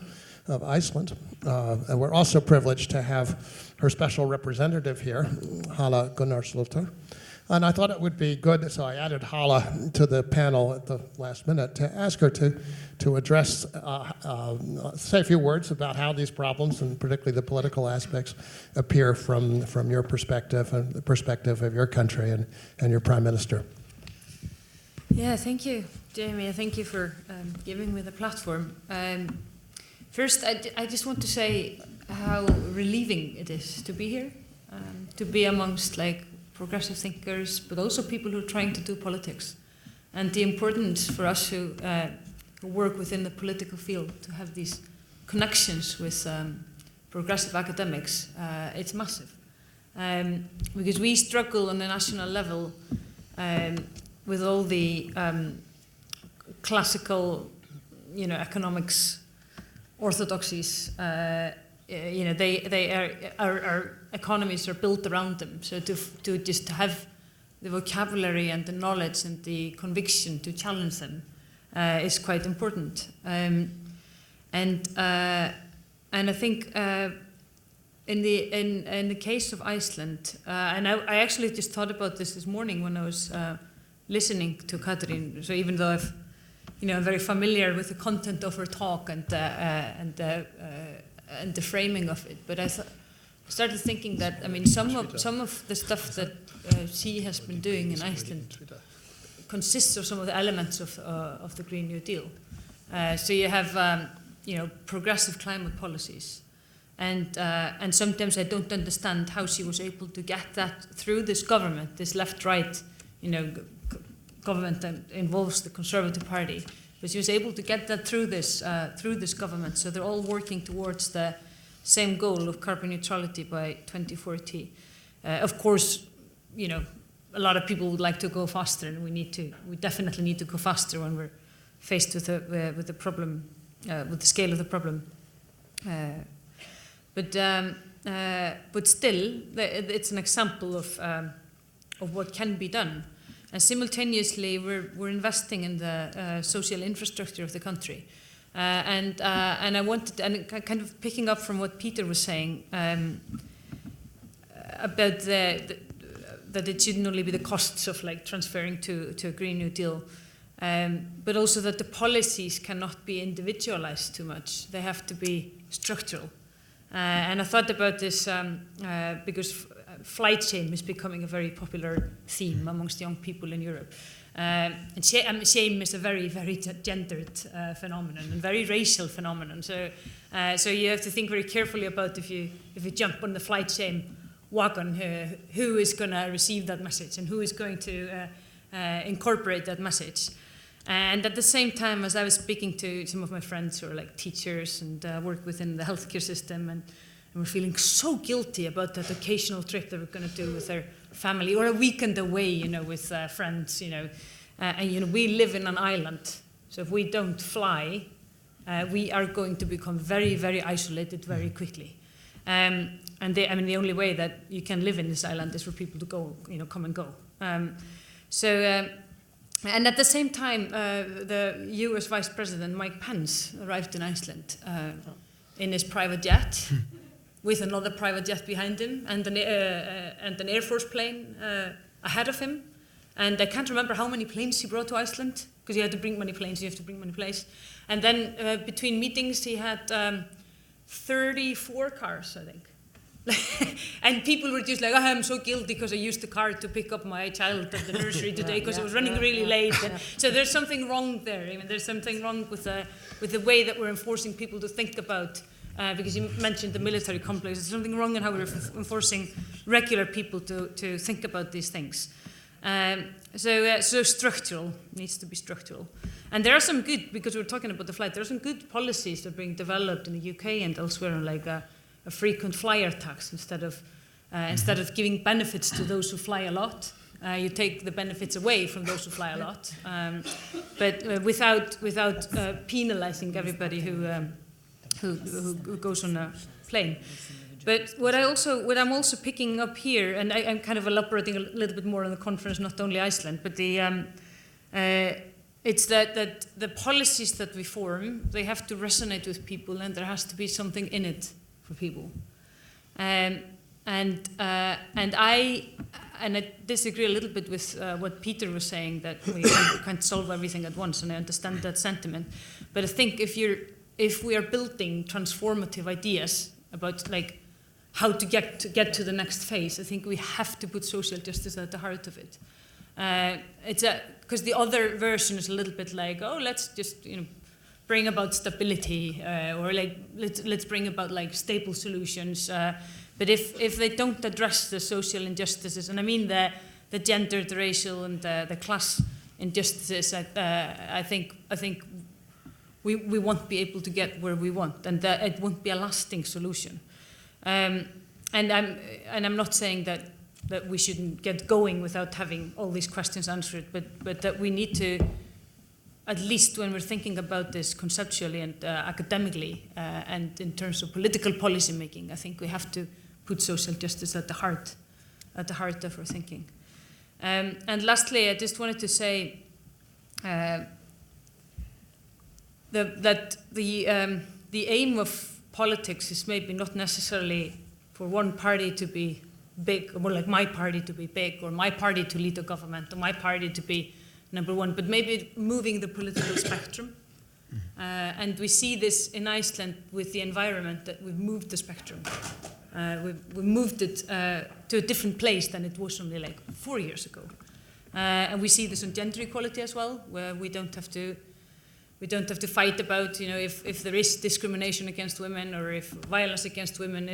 of Iceland. And we're also privileged to have her special representative here, Hala Gunnarsdóttir. And I thought it would be good, so I added Hala to the panel at the last minute to ask her to address, say a few words about how these problems, and particularly the political aspects, appear from your perspective and the perspective of your country and your Prime Minister. Yeah, thank you, Jamie. Thank you for giving me the platform. First, I just want to say how relieving it is to be here, to be amongst progressive thinkers, but also people who are trying to do politics, and the importance for us who work within the political field to have these connections with progressive academics. It's massive, because we struggle on the national level with all the classical, economics orthodoxies. Our economies are built around them. So to just have the vocabulary and the knowledge and the conviction to challenge them is quite important. And I think in the case of Iceland, and I actually just thought about this morning when I was listening to Katrín. So even though I've I'm very familiar with the content of her talk and the framing of it. But I started thinking that some of the stuff that she has been doing in Iceland consists of some of the elements of the Green New Deal. So you have progressive climate policies, and sometimes I don't understand how she was able to get that through this government, this left-right, government that involves the Conservative Party. But she was able to get that through this government. So they're all working towards the same goal of carbon neutrality by 2040. Of course, a lot of people would like to go faster, and we definitely need to go faster when we're faced with the problem, with the scale of the problem. But still, it's an example of what can be done. And simultaneously, we're investing in the social infrastructure of the country. And I wanted, and kind of picking up from what Peter was saying about that it shouldn't only be the costs of transferring to a Green New Deal, but also that the policies cannot be individualized too much. They have to be structural. And I thought about this because flight shame is becoming a very popular theme amongst young people in Europe. And shame is a very, very gendered phenomenon and very racial phenomenon. So you have to think very carefully about if you jump on the flight shame wagon, who is going to receive that message and who is going to incorporate that message. And at the same time, as I was speaking to some of my friends who are teachers and work within the healthcare system, and we're feeling so guilty about that occasional trip that we're going to do with our family, or a weekend away, with friends, and we live in an island. So if we don't fly, we are going to become very, very isolated very quickly. And the only way that you can live in this island is for people to go, come and go. And at the same time, the U.S. Vice President Mike Pence arrived in Iceland in his private jet, with another private jet behind him, and an Air Force plane ahead of him. And I can't remember how many planes he brought to Iceland, because he had to bring many planes. You have to bring many planes. And then between meetings, he had 34 cars, I think. And people were just I'm so guilty because I used the car to pick up my child at the nursery today because it was running really late. And so there's something wrong there. There's something wrong with the way that we're enforcing people to think about, because you mentioned the military complex. There's something wrong in how we're enforcing regular people to think about these things. So structural, needs to be structural. And there are some good, because we're talking about the flight, there are some good policies that are being developed in the UK and elsewhere, like a frequent flyer tax instead of giving benefits to those who fly a lot. You take the benefits away from those who fly a lot, but without penalizing everybody who goes on a plane. But what I'm also picking up here, and I'm kind of elaborating a little bit more on the conference, not only Iceland, but it's that the policies that we form, they have to resonate with people, and there has to be something in it for people. And I disagree a little bit with what Peter was saying, that we can't solve everything at once, and I understand that sentiment. But I think if we are building transformative ideas about how to get to the next phase, I think we have to put social justice at the heart of it. Because the other version is a little bit let's just bring about stability, or let's bring about stable solutions. But if they don't address the social injustices, and I mean the gender, the racial, and the class injustices, I think we won't be able to get where we want, and it won't be a lasting solution. And I'm not saying that we shouldn't get going without having all these questions answered, but that we need to, at least when we're thinking about this conceptually and academically, and in terms of political policy making, I think we have to put social justice at the heart of our thinking. And lastly, I just wanted to say that the aim of politics is maybe not necessarily for one party to be big, or more like my party to be big, or my party to lead the government, or my party to be number one, but maybe moving the political spectrum. And we see this in Iceland with the environment, that we've moved the spectrum. We moved it to a different place than it was only like 4 years ago. And we see this in gender equality as well, where we don't have to fight about, if there is discrimination against women or if violence against women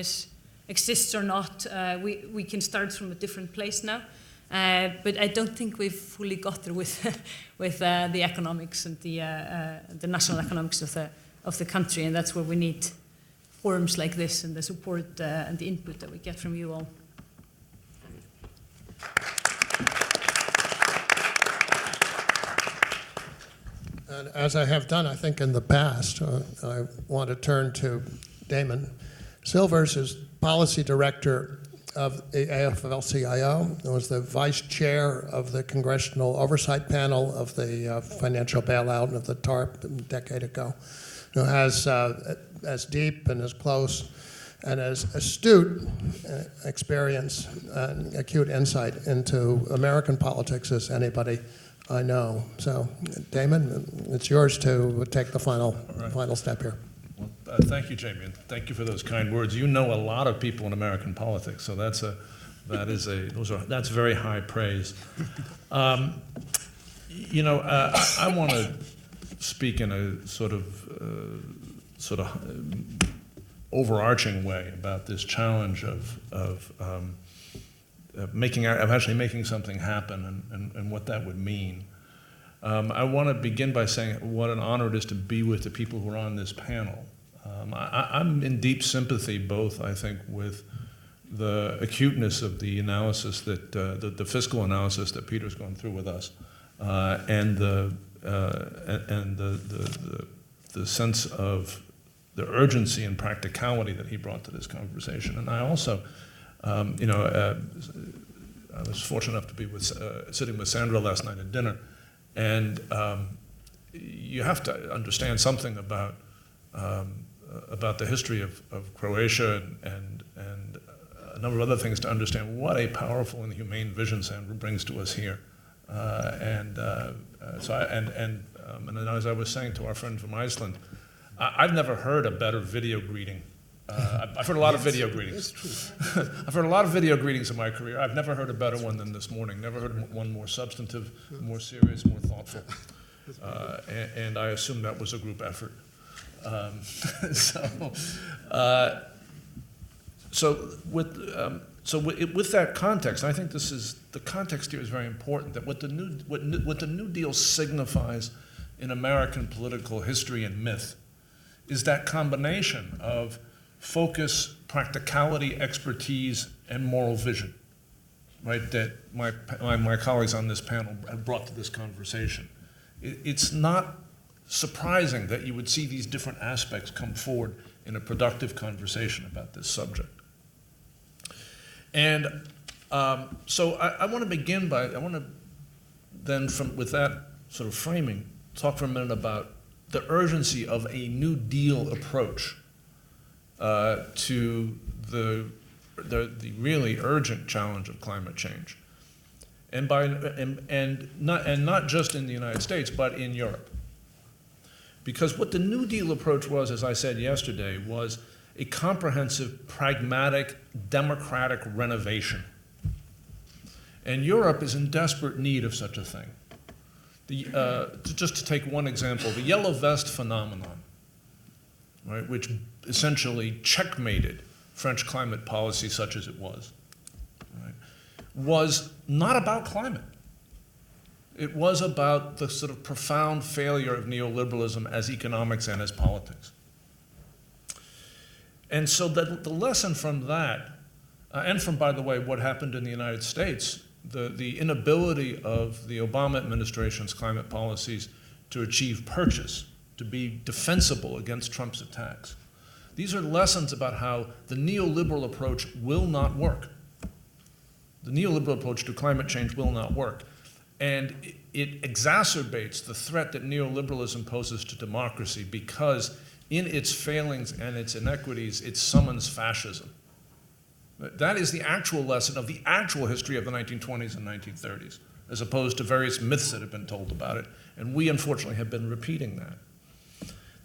exists or not. We can start from a different place now. But I don't think we've fully got there with the economics and the national economics of the country, and that's where we need forums like this and the support and the input that we get from you all. And as I have done, I think, in the past, I want to turn to Damon Silvers, who's policy director of the AFL-CIO. He was the vice chair of the Congressional Oversight Panel of the financial bailout of the TARP a decade ago, who has as deep and as close and as astute experience and acute insight into American politics as anybody I know. So, Damon, it's yours to take the final step here. Well, thank you, Jamie, and thank you for those kind words. You know a lot of people in American politics, so that's very high praise. I want to speak in a sort of overarching way about this challenge of actually making something happen and what that would mean. I want to begin by saying what an honor it is to be with the people who are on this panel. I'm in deep sympathy, both, I think, with the acuteness of the analysis that the fiscal analysis that Peter's gone through with us, and the sense of the urgency and practicality that he brought to this conversation. And I also, I was fortunate enough to be sitting with Sandra last night at dinner, and you have to understand something about the history of Croatia and a number of other things to understand what a powerful and humane vision Sandra brings to us here. And as I was saying to our friend from Iceland, I've never heard a better video greeting. I've heard a lot of video greetings. That's true. I've heard a lot of video greetings in my career. I've never heard a better one than this morning. Never heard one more substantive, more serious, more thoughtful. And I assume that was a group effort. With that context, I think the context here is very important. That what the New Deal signifies in American political history and myth is that combination of focus, practicality, expertise, and moral vision, right? That my colleagues on this panel have brought to this conversation. It's not surprising that you would see these different aspects come forward in a productive conversation about this subject. And so I want to begin by, with that sort of framing, talk for a minute about the urgency of a New Deal approach to the really urgent challenge of climate change, and not just in the United States, but in Europe. Because what the New Deal approach was, as I said yesterday, was a comprehensive, pragmatic, democratic renovation. And Europe is in desperate need of such a thing. Just to take one example, the yellow vest phenomenon, right, which essentially checkmated French climate policy such as it was, right, was not about climate. It was about the sort of profound failure of neoliberalism as economics and as politics. And so the lesson from that, and from, by the way, what happened in the United States, the inability of the Obama administration's climate policies to achieve purchase, to be defensible against Trump's attacks. These are lessons about how the neoliberal approach will not work. The neoliberal approach to climate change will not work. And it exacerbates the threat that neoliberalism poses to democracy because in its failings and its inequities, it summons fascism. That is the actual lesson of the actual history of the 1920s and 1930s. as opposed to various myths that have been told about it. And we, unfortunately, have been repeating that.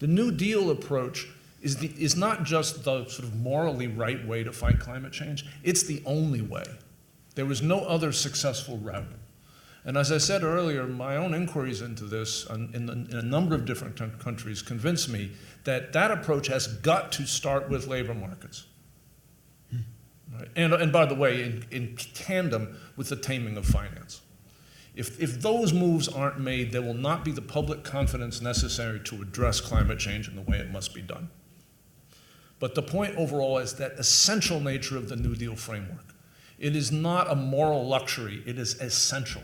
The New Deal approach is not just the sort of morally right way to fight climate change, it's the only way. There was no other successful route. And as I said earlier, my own inquiries into this in a number of different countries convinced me that that approach has got to start with labor markets. Right? And by the way, in tandem with the taming of finance. If those moves aren't made, there will not be the public confidence necessary to address climate change in the way it must be done. But the point overall is that essential nature of the New Deal framework. It is not a moral luxury, it is essential.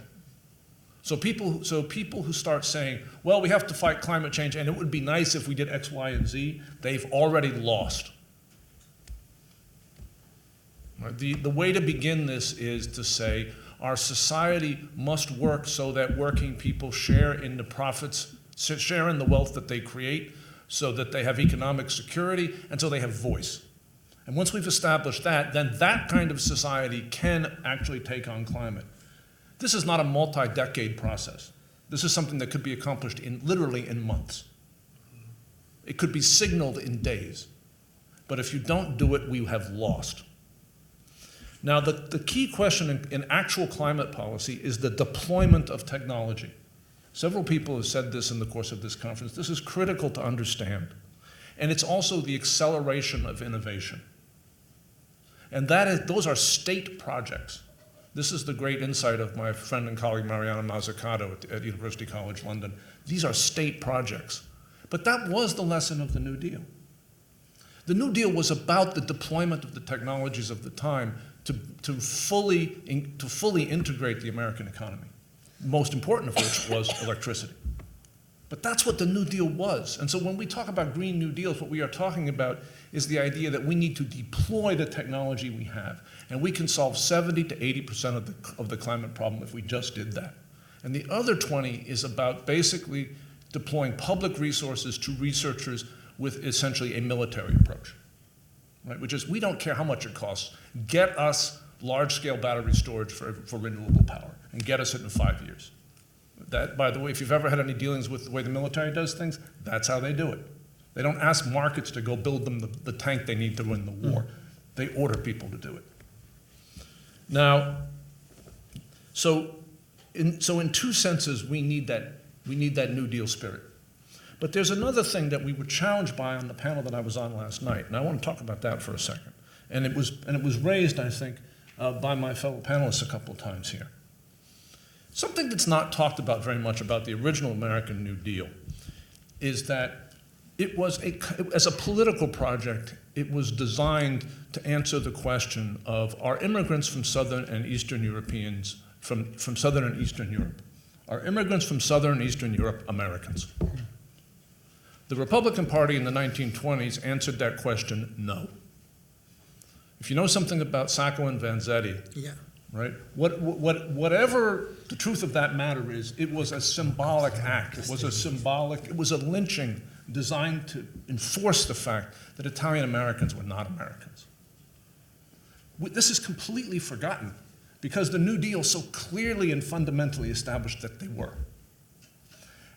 So people who start saying, well, we have to fight climate change and it would be nice if we did X, Y, and Z, they've already lost. Right? The way to begin this is to say, our society must work so that working people share in the profits, share in the wealth that they create, so that they have economic security, and so they have voice. And once we've established that, then that kind of society can actually take on climate. This is not a multi-decade process. This is something that could be accomplished literally in months. It could be signaled in days. But if you don't do it, we have lost. Now, the key question in actual climate policy is the deployment of technology. Several people have said this in the course of this conference. This is critical to understand. And it's also the acceleration of innovation. And those are state projects. This is the great insight of my friend and colleague Mariana Mazzucato at University College London. These are state projects. But that was the lesson of the New Deal. The New Deal was about the deployment of the technologies of the time to fully integrate the American economy, most important of which was electricity. But that's what the New Deal was. And so when we talk about Green New Deals, what we are talking about is the idea that we need to deploy the technology we have. And we can solve 70 to 80% of the climate problem if we just did that. And the other 20 is about basically deploying public resources to researchers with essentially a military approach. Right? Which is, we don't care how much it costs. Get us large-scale battery storage for renewable power, and get us it in 5 years. That, by the way, if you've ever had any dealings with the way the military does things, that's how they do it. They don't ask markets to go build them the tank they need to win the war. They order people to do it. Now, so in two senses, we need that New Deal spirit. But there's another thing that we were challenged by on the panel that I was on last night, and I want to talk about that for a second. And it was raised, I think, by my fellow panelists a couple of times here. Something that's not talked about very much about the original American New Deal is that it was as a political project, it was designed to answer the question of, are immigrants from Southern and Eastern Europeans, from Southern and Eastern Europe, are immigrants from Southern and Eastern Europe Americans? The Republican Party in the 1920s answered that question, no. If you know something about Sacco and Vanzetti, Yeah. right? Whatever the truth of that matter is, it was a symbolic act. It was a lynching designed to enforce the fact that Italian Americans were not Americans. This is completely forgotten because the New Deal so clearly and fundamentally established that they were.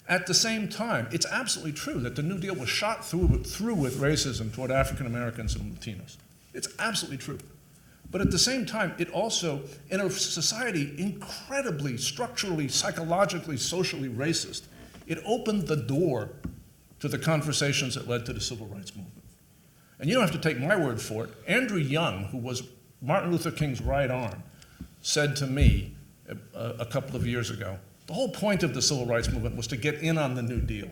At the same time, it's absolutely true that the New Deal was shot through with racism toward African Americans and Latinos. It's absolutely true. But at the same time, it also, in a society incredibly structurally, psychologically, socially racist, it opened the door to the conversations that led to the civil rights movement. And you don't have to take my word for it. Andrew Young, who was Martin Luther King's right arm, said to me a couple of years ago, the whole point of the civil rights movement was to get in on the New Deal.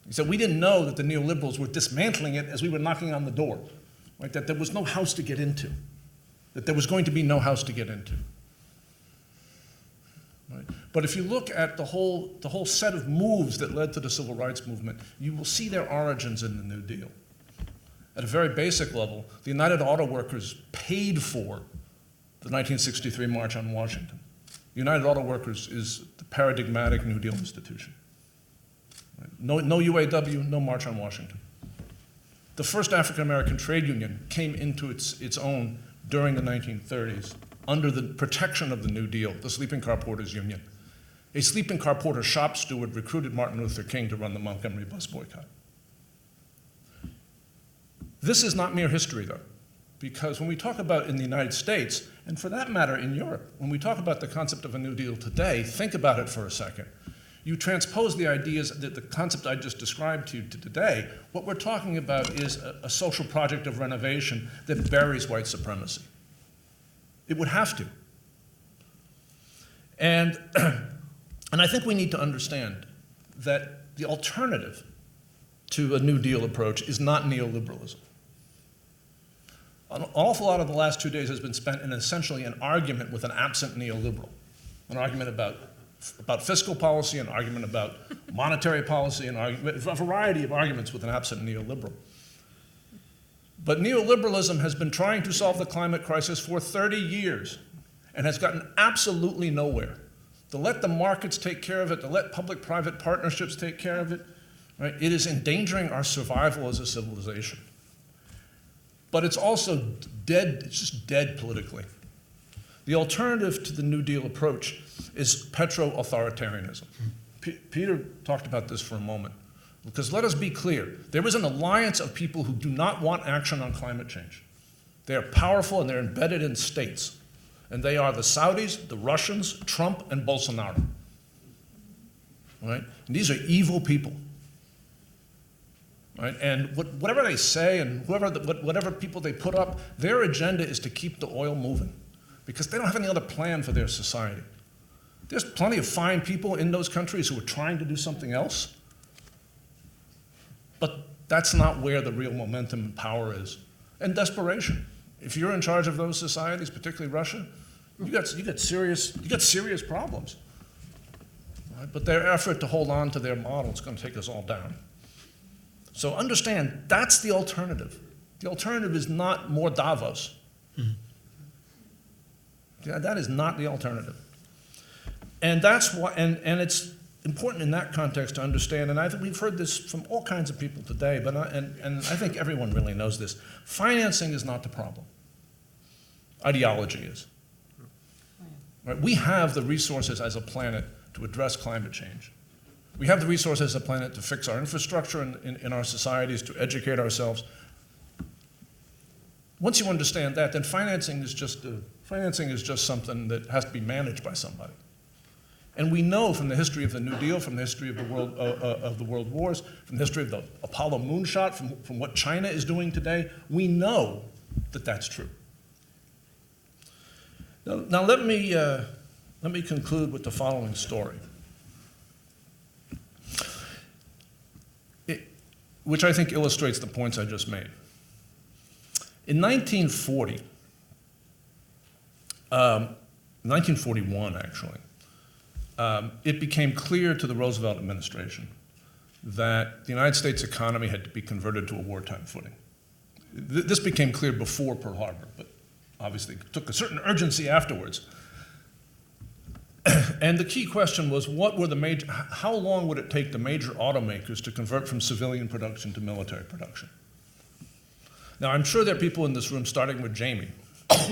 He said, we didn't know that the neoliberals were dismantling it as we were knocking on the door, right? That there was no house to get into, that there was going to be no house to get into. Right? But if you look at the whole set of moves that led to the civil rights movement, you will see their origins in the New Deal. At a very basic level, the United Auto Workers paid for the 1963 March on Washington. United Auto Workers is the paradigmatic New Deal institution. Right? No UAW, no March on Washington. The first African American trade union came into its own during the 1930s under the protection of the New Deal, the Sleeping Car Porters Union. A sleeping car porter shop steward recruited Martin Luther King to run the Montgomery bus boycott. This is not mere history, though, because when we talk about in the United States, and for that matter in Europe, when we talk about the concept of a New Deal today, think about it for a second. You transpose the ideas, the concept I just described to you today, what we're talking about is a social project of renovation that buries white supremacy. It would have to. And I think we need to understand that the alternative to a New Deal approach is not neoliberalism. An awful lot of the last 2 days has been spent in essentially an argument with an absent neoliberal, an argument about fiscal policy, an argument about monetary policy, a variety of arguments with an absent neoliberal. But neoliberalism has been trying to solve the climate crisis for 30 years and has gotten absolutely nowhere. To let the markets take care of it, to let public-private partnerships take care of it, right? It is endangering our survival as a civilization. But it's also dead, it's just dead politically. The alternative to the New Deal approach is petro-authoritarianism. Peter talked about this for a moment. Because let us be clear, there is an alliance of people who do not want action on climate change. They are powerful and they're embedded in states. And they are the Saudis, the Russians, Trump, and Bolsonaro. Right? And these are evil people. Right? And whatever they say and whatever people they put up, their agenda is to keep the oil moving because they don't have any other plan for their society. There's plenty of fine people in those countries who are trying to do something else, but that's not where the real momentum and power is. And desperation. If you're in charge of those societies, particularly Russia, you got serious problems. Right? But their effort to hold on to their model is going to take us all down. So understand, that's the alternative. The alternative is not more Davos. Mm-hmm. Yeah, that is not the alternative. And that's why, and it's important in that context to understand, and I think we've heard this from all kinds of people today, but and I think everyone really knows this. Financing is not the problem. Ideology is. Right? We have the resources as a planet to address climate change. We have the resources as a planet to fix our infrastructure in our societies, to educate ourselves. Once you understand that, then financing is just something that has to be managed by somebody. And we know from the history of the New Deal, from the history of the world wars, from the history of the Apollo moonshot, from what China is doing today, we know that that's true. Now let me conclude with the following story, which I think illustrates the points I just made. In 1941 actually, it became clear to the Roosevelt administration that the United States economy had to be converted to a wartime footing. This became clear before Pearl Harbor, but obviously it took a certain urgency afterwards. And the key question was, how long would it take the major automakers to convert from civilian production to military production? Now, I'm sure there are people in this room, starting with Jamie,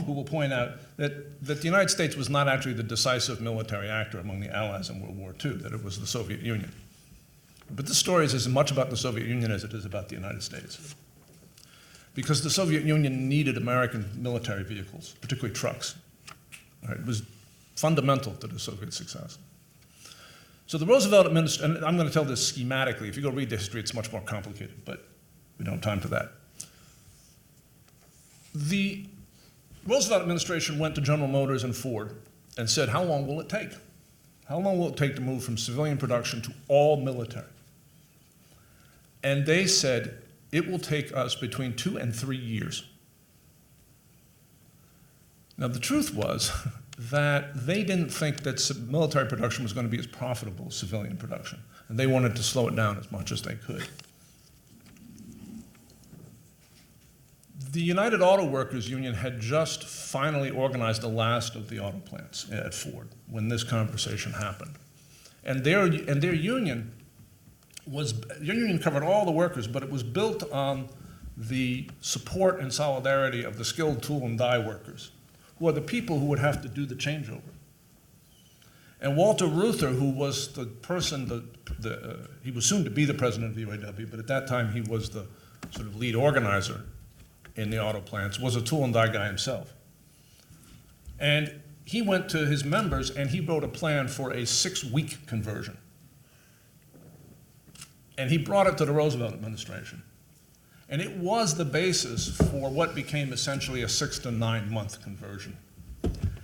who will point out that the United States was not actually the decisive military actor among the Allies in World War II, that it was the Soviet Union. But this story is as much about the Soviet Union as it is about the United States. Because the Soviet Union needed American military vehicles, particularly trucks. Right? It was fundamental to the Soviet success. So the Roosevelt administration, and I'm going to tell this schematically. If you go read the history, it's much more complicated, but we don't have time for that. The Roosevelt administration went to General Motors and Ford and said, how long will it take? How long will it take to move from civilian production to all military? And they said, it will take us between 2 and 3 years. Now, the truth was that they didn't think that military production was going to be as profitable as civilian production, and they wanted to slow it down as much as they could. The United Auto Workers Union had just finally organized the last of the auto plants at Ford when this conversation happened. And their union covered all the workers, but it was built on the support and solidarity of the skilled tool and die workers, who are the people who would have to do the changeover. And Walter Reuther, who was the person, he was soon to be the president of the UAW, but at that time he was the sort of lead organizer in the auto plants, was a tool and die guy himself. And he went to his members and he wrote a plan for a 6-week conversion. And he brought it to the Roosevelt administration. And it was the basis for what became essentially a 6 to 9 month conversion.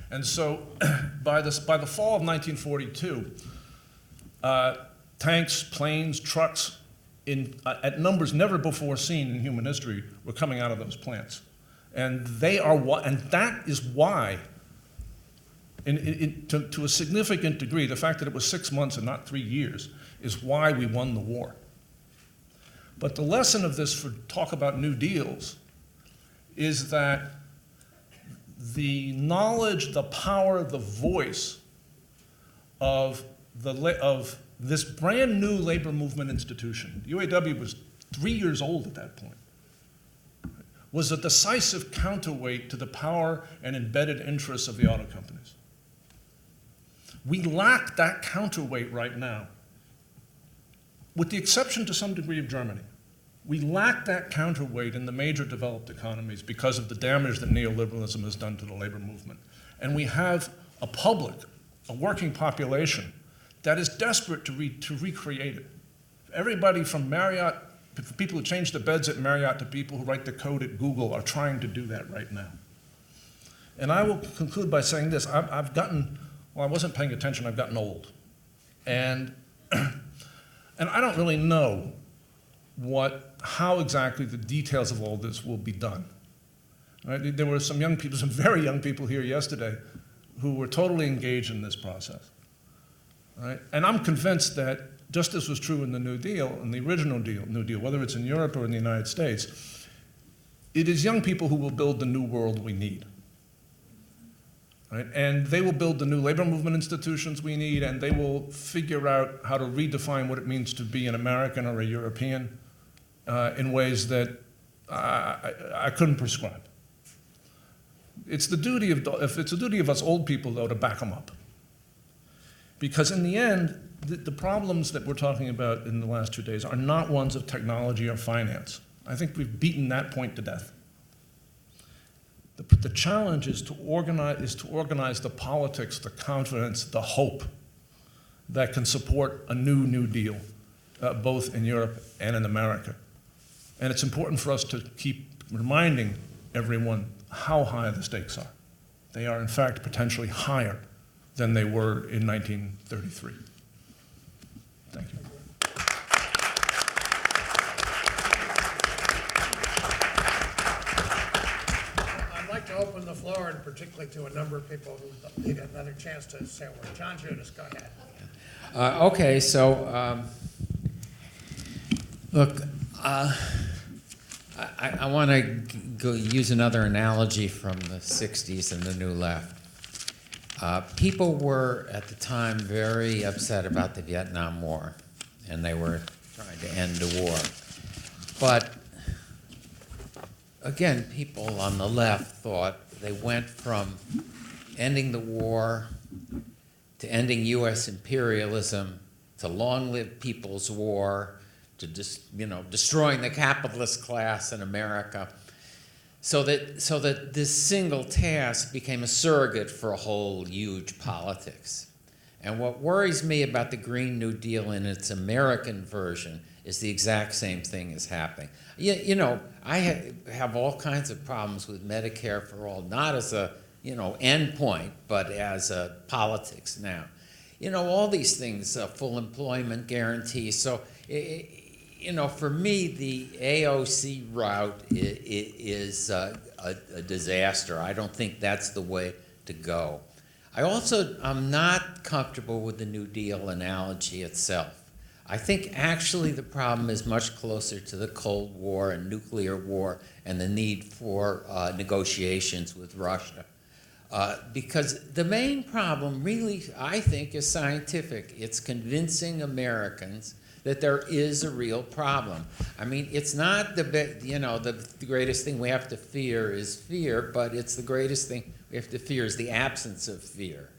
And so by the fall of 1942, tanks, planes, trucks, at numbers never before seen in human history were coming out of those plants. And that is why, to a significant degree, the fact that it was 6 months and not 3 years is why we won the war. But the lesson of this for talk about New Deals is that the knowledge, the power, the voice of this brand new labor movement institution, the UAW was 3 years old at that point, was a decisive counterweight to the power and embedded interests of the auto companies. We lack that counterweight right now, with the exception to some degree of Germany. We lack that counterweight in the major developed economies because of the damage that neoliberalism has done to the labor movement. And we have a public, a working population, that is desperate to recreate it. Everybody from Marriott, people who change the beds at Marriott to people who write the code at Google are trying to do that right now. And I will conclude by saying this. I've gotten, well, I wasn't paying attention, I've gotten old. And I don't really know how exactly the details of all this will be done. Right? There were some young people, some very young people here yesterday who were totally engaged in this process. Right? And I'm convinced that just as was true in the New Deal, in the original New Deal, whether it's in Europe or in the United States, it is young people who will build the new world we need. Right? And they will build the new labor movement institutions we need, and they will figure out how to redefine what it means to be an American or a European in ways that I couldn't prescribe. It's the duty of us old people, though, to back them up. Because in the end, the problems that we're talking about in the last 2 days are not ones of technology or finance. I think we've beaten that point to death. The challenge is to organize the politics, the confidence, the hope that can support a New Deal, both in Europe and in America. And it's important for us to keep reminding everyone how high the stakes are. They are, in fact, potentially higher than they were in 1933. Thank you. I'd like to open the floor, and particularly to a number of people who need another chance to say a word. John Judas, go ahead. Okay, so look, I want to use another analogy from the 60s and the New Left. People were, at the time, very upset about the Vietnam War, and they were trying to end the war. But, again, people on the left thought they went from ending the war to ending U.S. imperialism to long-live People's War to destroying the capitalist class in America. So that this single task became a surrogate for a whole huge politics. And what worries me about the Green New Deal in its American version is the exact same thing is happening. I have all kinds of problems with Medicare for all, not as a end point, but as a politics now. All these things, full employment guarantee. So, for me, the AOC route is a disaster. I don't think that's the way to go. I'm not comfortable with the New Deal analogy itself. I think actually the problem is much closer to the Cold War and nuclear war and the need for negotiations with Russia. Because the main problem really, I think, is scientific. It's convincing Americans that there is a real problem. I mean, it's not the greatest thing we have to fear is fear, but it's the greatest thing we have to fear is the absence of fear.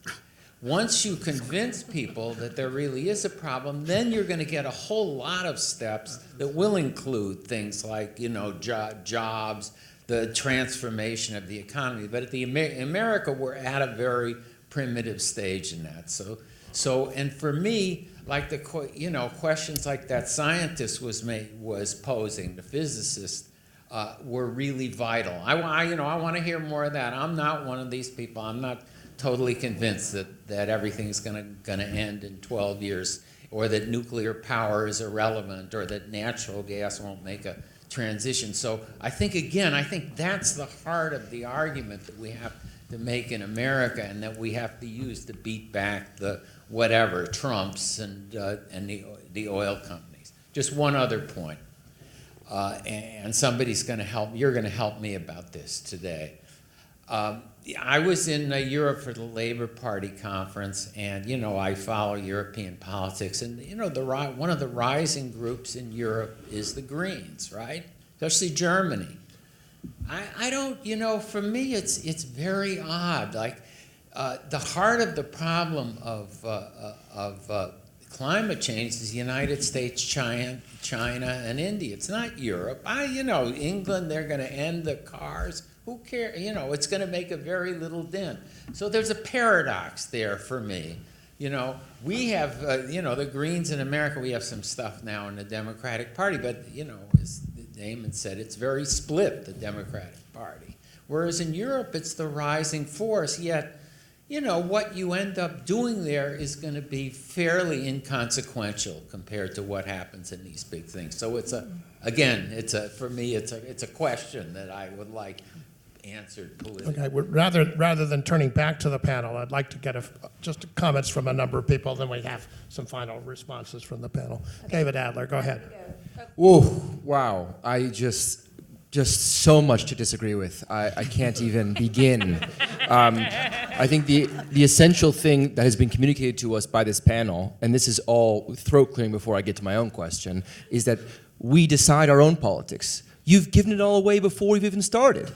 Once you convince people that there really is a problem, then you're going to get a whole lot of steps that will include things like, jobs, the transformation of the economy. But in America, we're at a very primitive stage in that. So, and for me, like questions like that scientist was posing, the physicist, were really vital. I want to hear more of that. I'm not one of these people. I'm not totally convinced that everything's going to end in 12 years, or that nuclear power is irrelevant, or that natural gas won't make a transition. So I think that's the heart of the argument that we have to make in America, and that we have to use to beat back the Trumps and the oil companies. Just one other point, and somebody's going to help. You're going to help me about this today. I was in Europe for the Labour Party conference, and I follow European politics, and one of the rising groups in Europe is the Greens, right? Especially Germany. I don't, for me it's very odd. Like the heart of the problem of climate change is the United States, China, and India. It's not Europe. England, they're going to end the cars. Who cares? It's going to make a very little dent. So there's a paradox there for me. We have, the Greens in America, we have some stuff now in the Democratic Party, but, as Damon said, it's very split, the Democratic Party. Whereas in Europe, it's the rising force, yet, what you end up doing there is going to be fairly inconsequential compared to what happens in these big things. So for me, it's a question that I would like answered politically. Okay, rather than turning back to the panel, I'd like to get just comments from a number of people, then we have some final responses from the panel. Okay. David Adler, go ahead. Whoa, wow, I just so much to disagree with. I can't even begin. I think the essential thing that has been communicated to us by this panel, and this is all throat clearing before I get to my own question, is that we decide our own politics. You've given it all away before we've even started.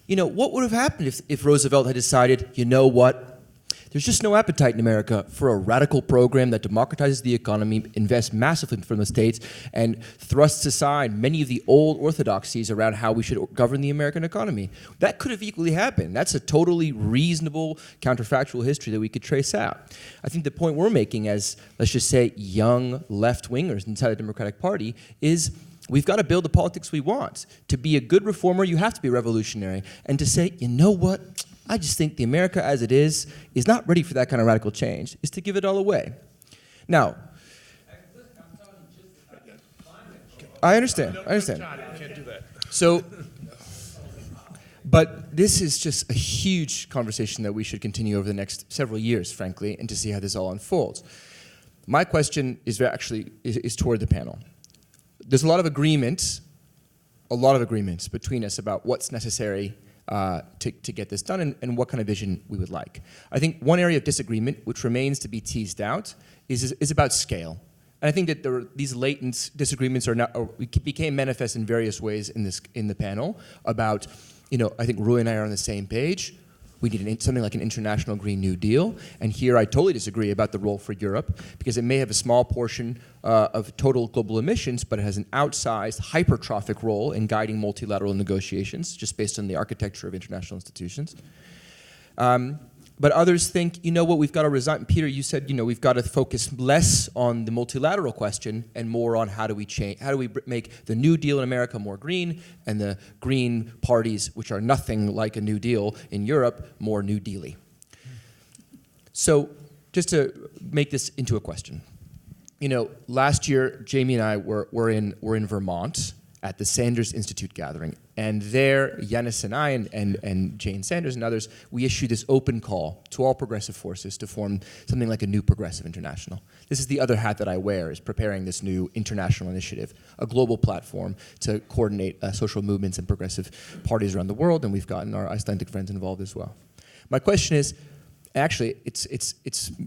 What would have happened if Roosevelt had decided, there's just no appetite in America for a radical program that democratizes the economy, invests massively from the states, and thrusts aside many of the old orthodoxies around how we should govern the American economy. That could have equally happened. That's a totally reasonable counterfactual history that we could trace out. I think the point we're making as, let's just say, young left-wingers inside the Democratic Party is we've got to build the politics we want. To be a good reformer, you have to be revolutionary. And to say, you know what? I just think the America as it is not ready for that kind of radical change, is to give it all away. Now, I understand. Can't do that. So, but this is just a huge conversation that we should continue over the next several years, frankly, and to see how this all unfolds. My question is toward the panel. There's a lot of agreements between us about what's necessary to get this done and what kind of vision we would like. I think one area of disagreement, which remains to be teased out, is about scale. And I think that these latent disagreements became manifest in various ways in the panel about, I think Rui and I are on the same page. We need something like an international Green New Deal. And here I totally disagree about the role for Europe, because it may have a small portion of total global emissions, but it has an outsized, hypertrophic role in guiding multilateral negotiations, just based on the architecture of international institutions. But others think, we've got to resign. Peter, you said, we've got to focus less on the multilateral question and more on how do we make the New Deal in America more green, and the green parties, which are nothing like a New Deal in Europe, more New Deal-y. So just to make this into a question, last year, Jamie and I were in Vermont at the Sanders Institute gathering. And there, Yanis and I and Jane Sanders and others, we issued this open call to all progressive forces to form something like a new progressive international. This is the other hat that I wear, is preparing this new international initiative, a global platform to coordinate social movements and progressive parties around the world, and we've gotten our Icelandic friends involved as well. My question is, actually, it's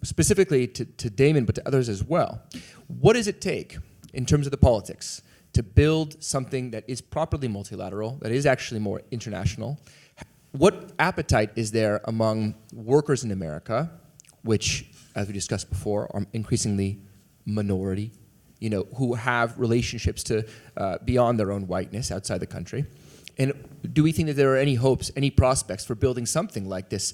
specifically to Damon, but to others as well. What does it take in terms of the politics, to build something that is properly multilateral, that is actually more international. What appetite is there among workers in America, which, as we discussed before, are increasingly minority, who have relationships to beyond their own whiteness outside the country? And do we think that there are any hopes, any prospects for building something like this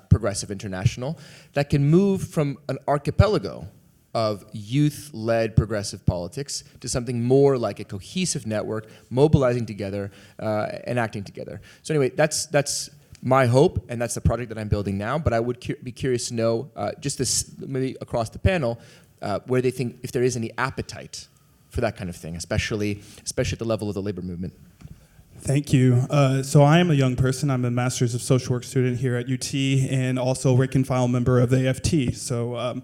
progressive international that can move from an archipelago of youth-led progressive politics to something more like a cohesive network, mobilizing together and acting together? So anyway, that's my hope, and that's the project that I'm building now. But I would be curious to know, just this maybe across the panel, where they think if there is any appetite for that kind of thing, especially at the level of the labor movement. Thank you. So I am a young person. I'm a Master's of Social Work student here at UT and also rank and file member of the AFT. So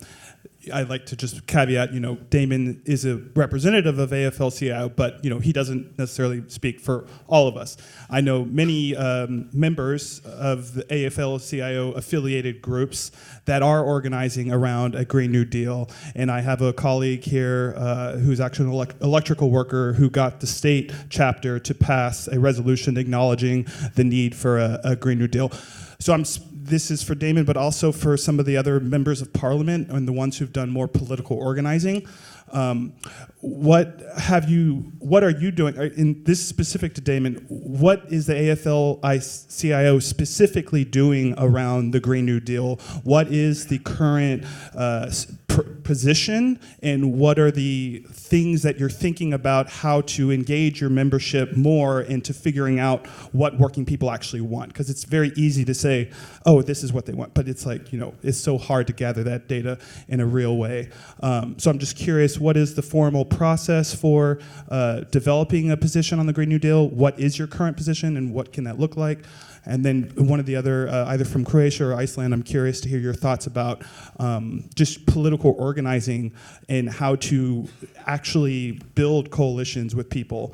I'd like to just caveat, Damon is a representative of AFL-CIO, but, he doesn't necessarily speak for all of us. I know many members of the AFL-CIO affiliated groups that are organizing around a Green New Deal. And I have a colleague here who's actually an electrical worker who got the state chapter to pass a resolution acknowledging the need for a Green New Deal. So this is for Damon, but also for some of the other members of parliament and the ones who've done more political organizing. What are you doing? In this specific to Damon, what is the AFL-CIO specifically doing around the Green New Deal? What is the current position, and what are the things that you're thinking about how to engage your membership more into figuring out what working people actually want? Because it's very easy to say, oh, this is what they want, but it's like, it's so hard to gather that data in a real way. So I'm just curious, what is the formal process for developing a position on the Green New Deal? What is your current position, and what can that look like? And then one of the other, either from Croatia or Iceland, I'm curious to hear your thoughts about just political organizing and how to actually build coalitions with people,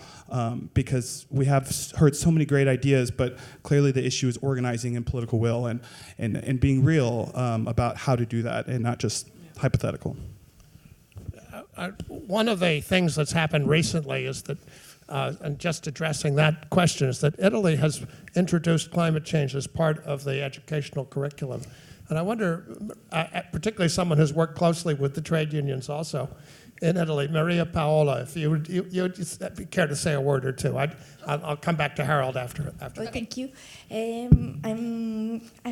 because we have heard so many great ideas, but clearly the issue is organizing and political will and being real about how to do that and not just hypothetical. One of the things that's happened recently is that, and just addressing that question, is that Italy has introduced climate change as part of the educational curriculum. And I wonder, particularly someone who's worked closely with the trade unions also in Italy, Maria Paola, if you would care to say a word or two. I'll come back to Harold after. Thank you. I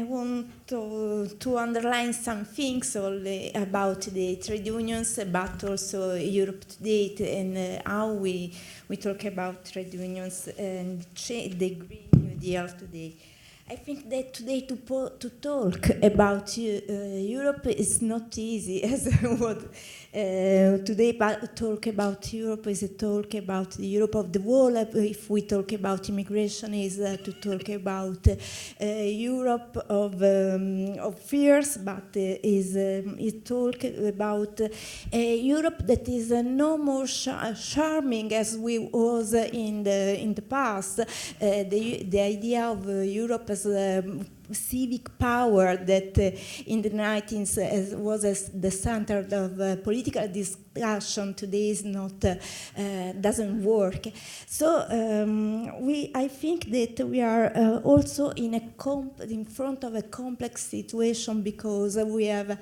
want to underline some things about the trade unions, but also Europe today, and how we talk about trade unions and the Green New Deal today. I think that today to talk about Europe is not easy, as what today talk about Europe is a talk about the Europe of the world. If we talk about immigration, is to talk about Europe of fears, but is talk about Europe that is no more charming as we was in the past. The idea of Europe as civic power that in the 19th was as the center of political discussion today is not doesn't work. So I think that we are also in front of a complex situation, because we have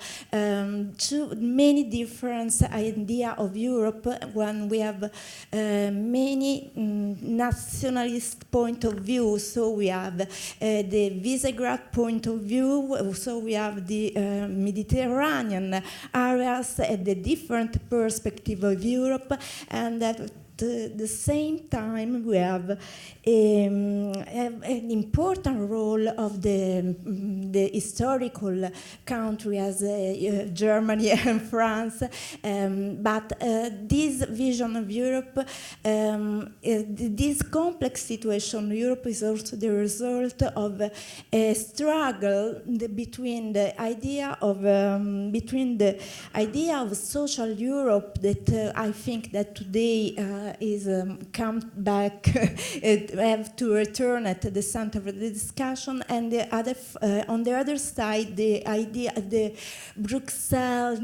too many different ideas of Europe. When we have many nationalist point of view, so we have the Visegrad point of view, so we have the Mediterranean areas at the different perspective of Europe, and at the same time we have an important role of the historical country as Germany and France, but this vision of Europe, this complex situation of Europe is also the result of a struggle between the idea of social Europe that I think that today is come back, have to return at the center of the discussion, and the other, on the other side, the idea, the Bruxelles,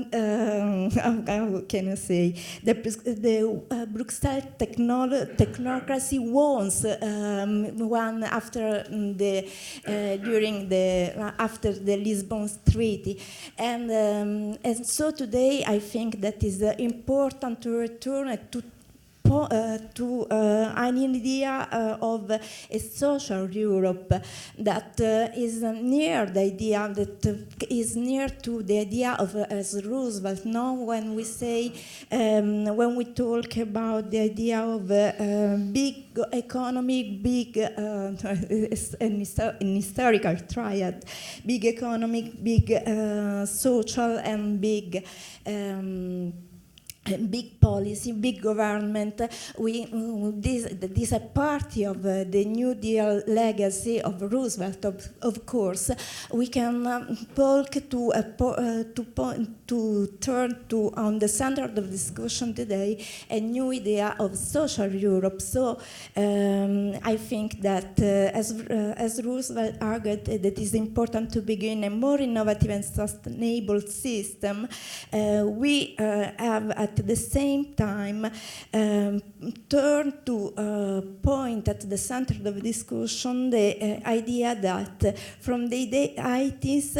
how can I say, the Bruxelles technocracy wants one after the after the Lisbon Treaty, and so today I think that is important to return to an idea of a social Europe that is near the idea, that is near to the idea of as Roosevelt. Now, when we say, when we talk about the idea of big economic, big an historical triad, big economic, big social, and big big policy, big government. This is a part of the New Deal legacy of Roosevelt. Of course, we can talk to turn to on the center of the discussion today a new idea of social Europe. So I think that as Roosevelt argued, that it is important to begin a more innovative and sustainable system. We have at the same time turn to point at the center of the discussion the idea that from the 80s,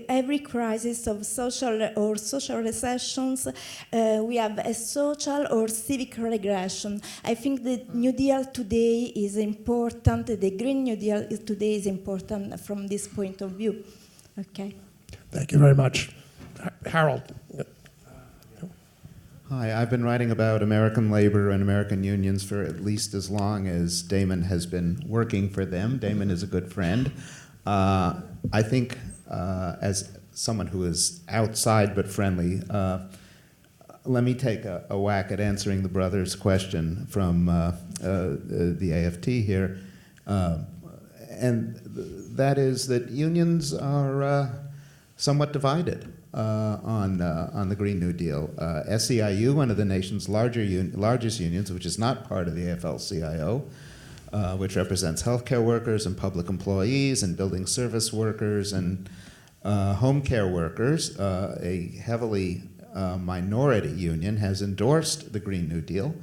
every crisis of social or social recessions, we have a social or civic regression. I think the New Deal today is important, the Green New Deal today is important from this point of view. Okay. Thank you very much. Harold. Hi, I've been writing about American labor and American unions for at least as long as Damon has been working for them. Damon is a good friend. I think as someone who is outside but friendly, let me take a whack at answering the brother's question from the AFT here. And that is that unions are somewhat divided on the Green New Deal. SEIU, one of the nation's largest unions, which is not part of the AFL-CIO, which represents healthcare workers and public employees and building service workers and home care workers, a heavily minority union, has endorsed the Green New Deal.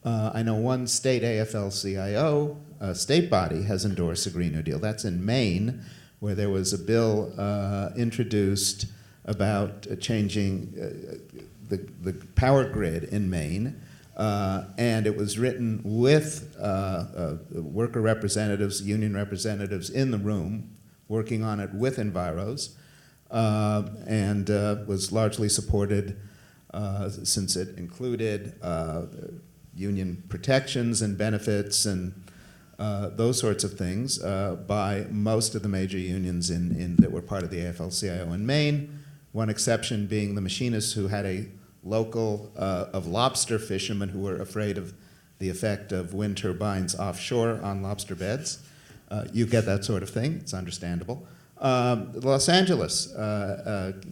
I know one state AFL-CIO, state body, has endorsed the Green New Deal. That's in Maine, where there was a bill introduced about changing the power grid in Maine, and it was written with worker representatives, union representatives in the room, working on it with Enviros, and was largely supported since it included union protections and benefits and those sorts of things by most of the major unions that were part of the AFL-CIO in Maine. One exception being the machinists, who had a local of lobster fishermen who were afraid of the effect of wind turbines offshore on lobster beds. You get that sort of thing. It's understandable. Los Angeles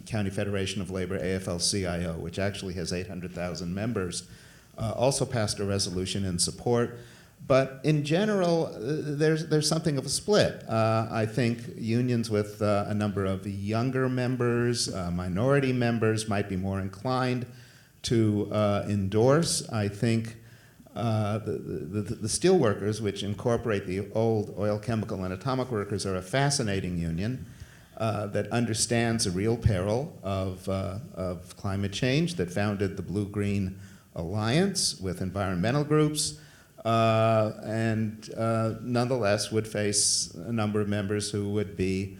County Federation of Labor, AFL-CIO, which actually has 800,000 members, also passed a resolution in support. But in general, there's something of a split. I think unions with a number of younger members, minority members, might be more inclined to endorse. I think the steel workers, which incorporate the old oil, chemical, and atomic workers, are a fascinating union that understands the real peril of climate change, that founded the Blue-Green Alliance with environmental groups, and nonetheless would face a number of members who would be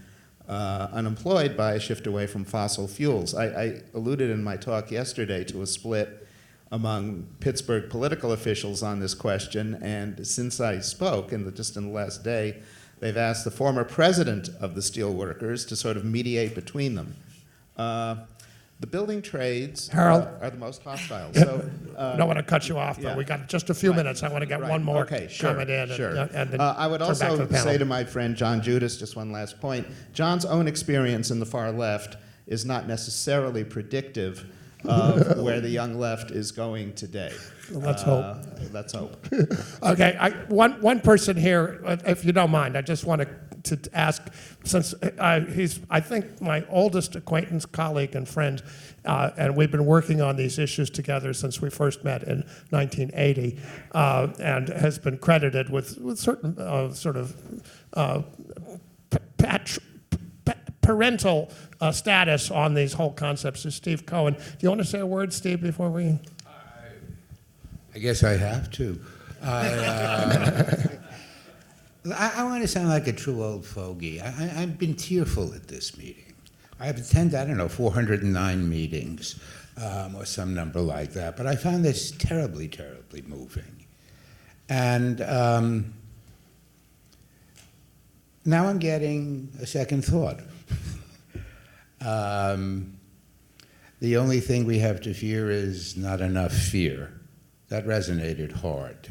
unemployed by a shift away from fossil fuels. I alluded in my talk yesterday to a split among Pittsburgh political officials on this question, and since I spoke, just in the last day, they've asked the former president of the steelworkers to sort of mediate between them. The building trades are the most hostile. So, I don't want to cut you off, but we got just a few minutes. I want to get one more comment in. And then I would turn back also to the panel. say to my friend John Judas, just one last point, John's own experience in the far left is not necessarily predictive of where the young left is going today. Let's hope. Let's hope. Okay, one person here, if you don't mind, I just want to ask, since he's, I think, my oldest acquaintance, colleague, and friend, and we've been working on these issues together since we first met in 1980, and has been credited with certain sort of parental status on these whole concepts is Steve Cohen. Do you want to say a word, Steve, before we... I guess I have to. I want to sound like a true old fogey. I've been tearful at this meeting. I've attended, I don't know, 409 meetings or some number like that, but I found this terribly, terribly moving. And now I'm getting a second thought. The only thing we have to fear is not enough fear. That resonated hard,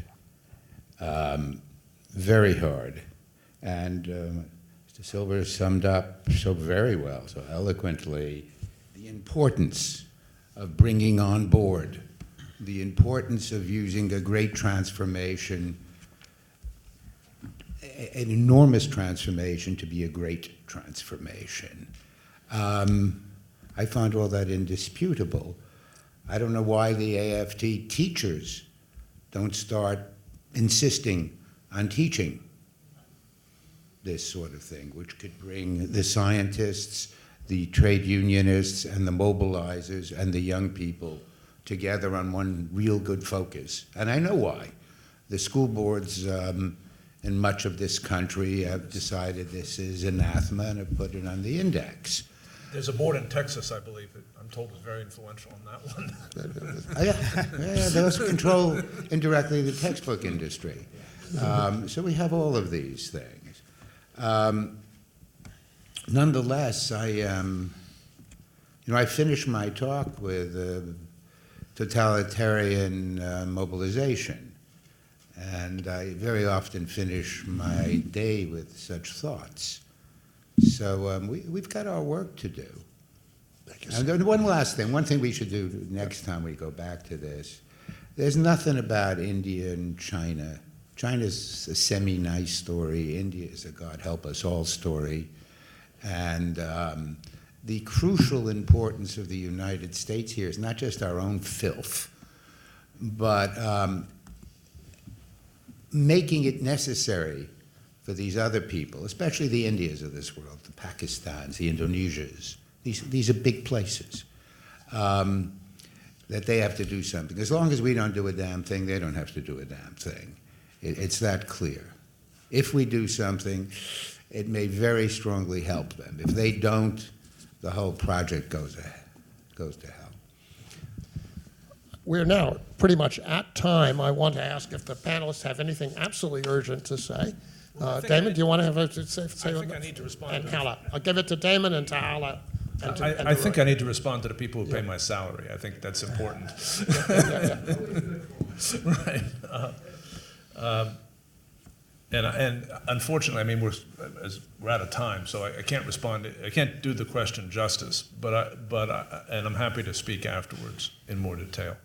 very hard. And Mr. Silver summed up so very well, so eloquently, the importance of bringing on board, the importance of using a great transformation, an enormous transformation to be a great transformation. I found all that indisputable. I don't know why the AFT teachers don't start insisting on teaching this sort of thing, which could bring the scientists, the trade unionists, and the mobilizers, and the young people together on one real good focus. And I know why. The school boards in much of this country have decided this is anathema and have put it on the index. There's a board in Texas, I believe, that I'm told is very influential on that one. Yeah, those control indirectly the textbook industry. So we have all of these things. Nonetheless, I finished my talk with totalitarian mobilization, and I very often finish my day with such thoughts. So we've got our work to do. And then one last thing, one thing we should do next time we go back to this. There's nothing about India and China. China's a semi-nice story. India is a God help us all story. And the crucial importance of the United States here is not just our own filth, but making it necessary for these other people, especially the Indias of this world, the Pakistans, the Indonesias. These are big places, that they have to do something. As long as we don't do a damn thing, they don't have to do a damn thing. It's that clear. If we do something, it may very strongly help them. If they don't, the whole project goes to hell. We're now pretty much at time. I want to ask if the panelists have anything absolutely urgent to say. Damon, do you want to have a say? I think I need to respond. And Hala. I'll give it to Damon and to Hala. I think I need to respond to the people who pay my salary. I think that's important. Right. And unfortunately, I mean, we're out of time, so I can't respond. I can't do the question justice. And I'm happy to speak afterwards in more detail.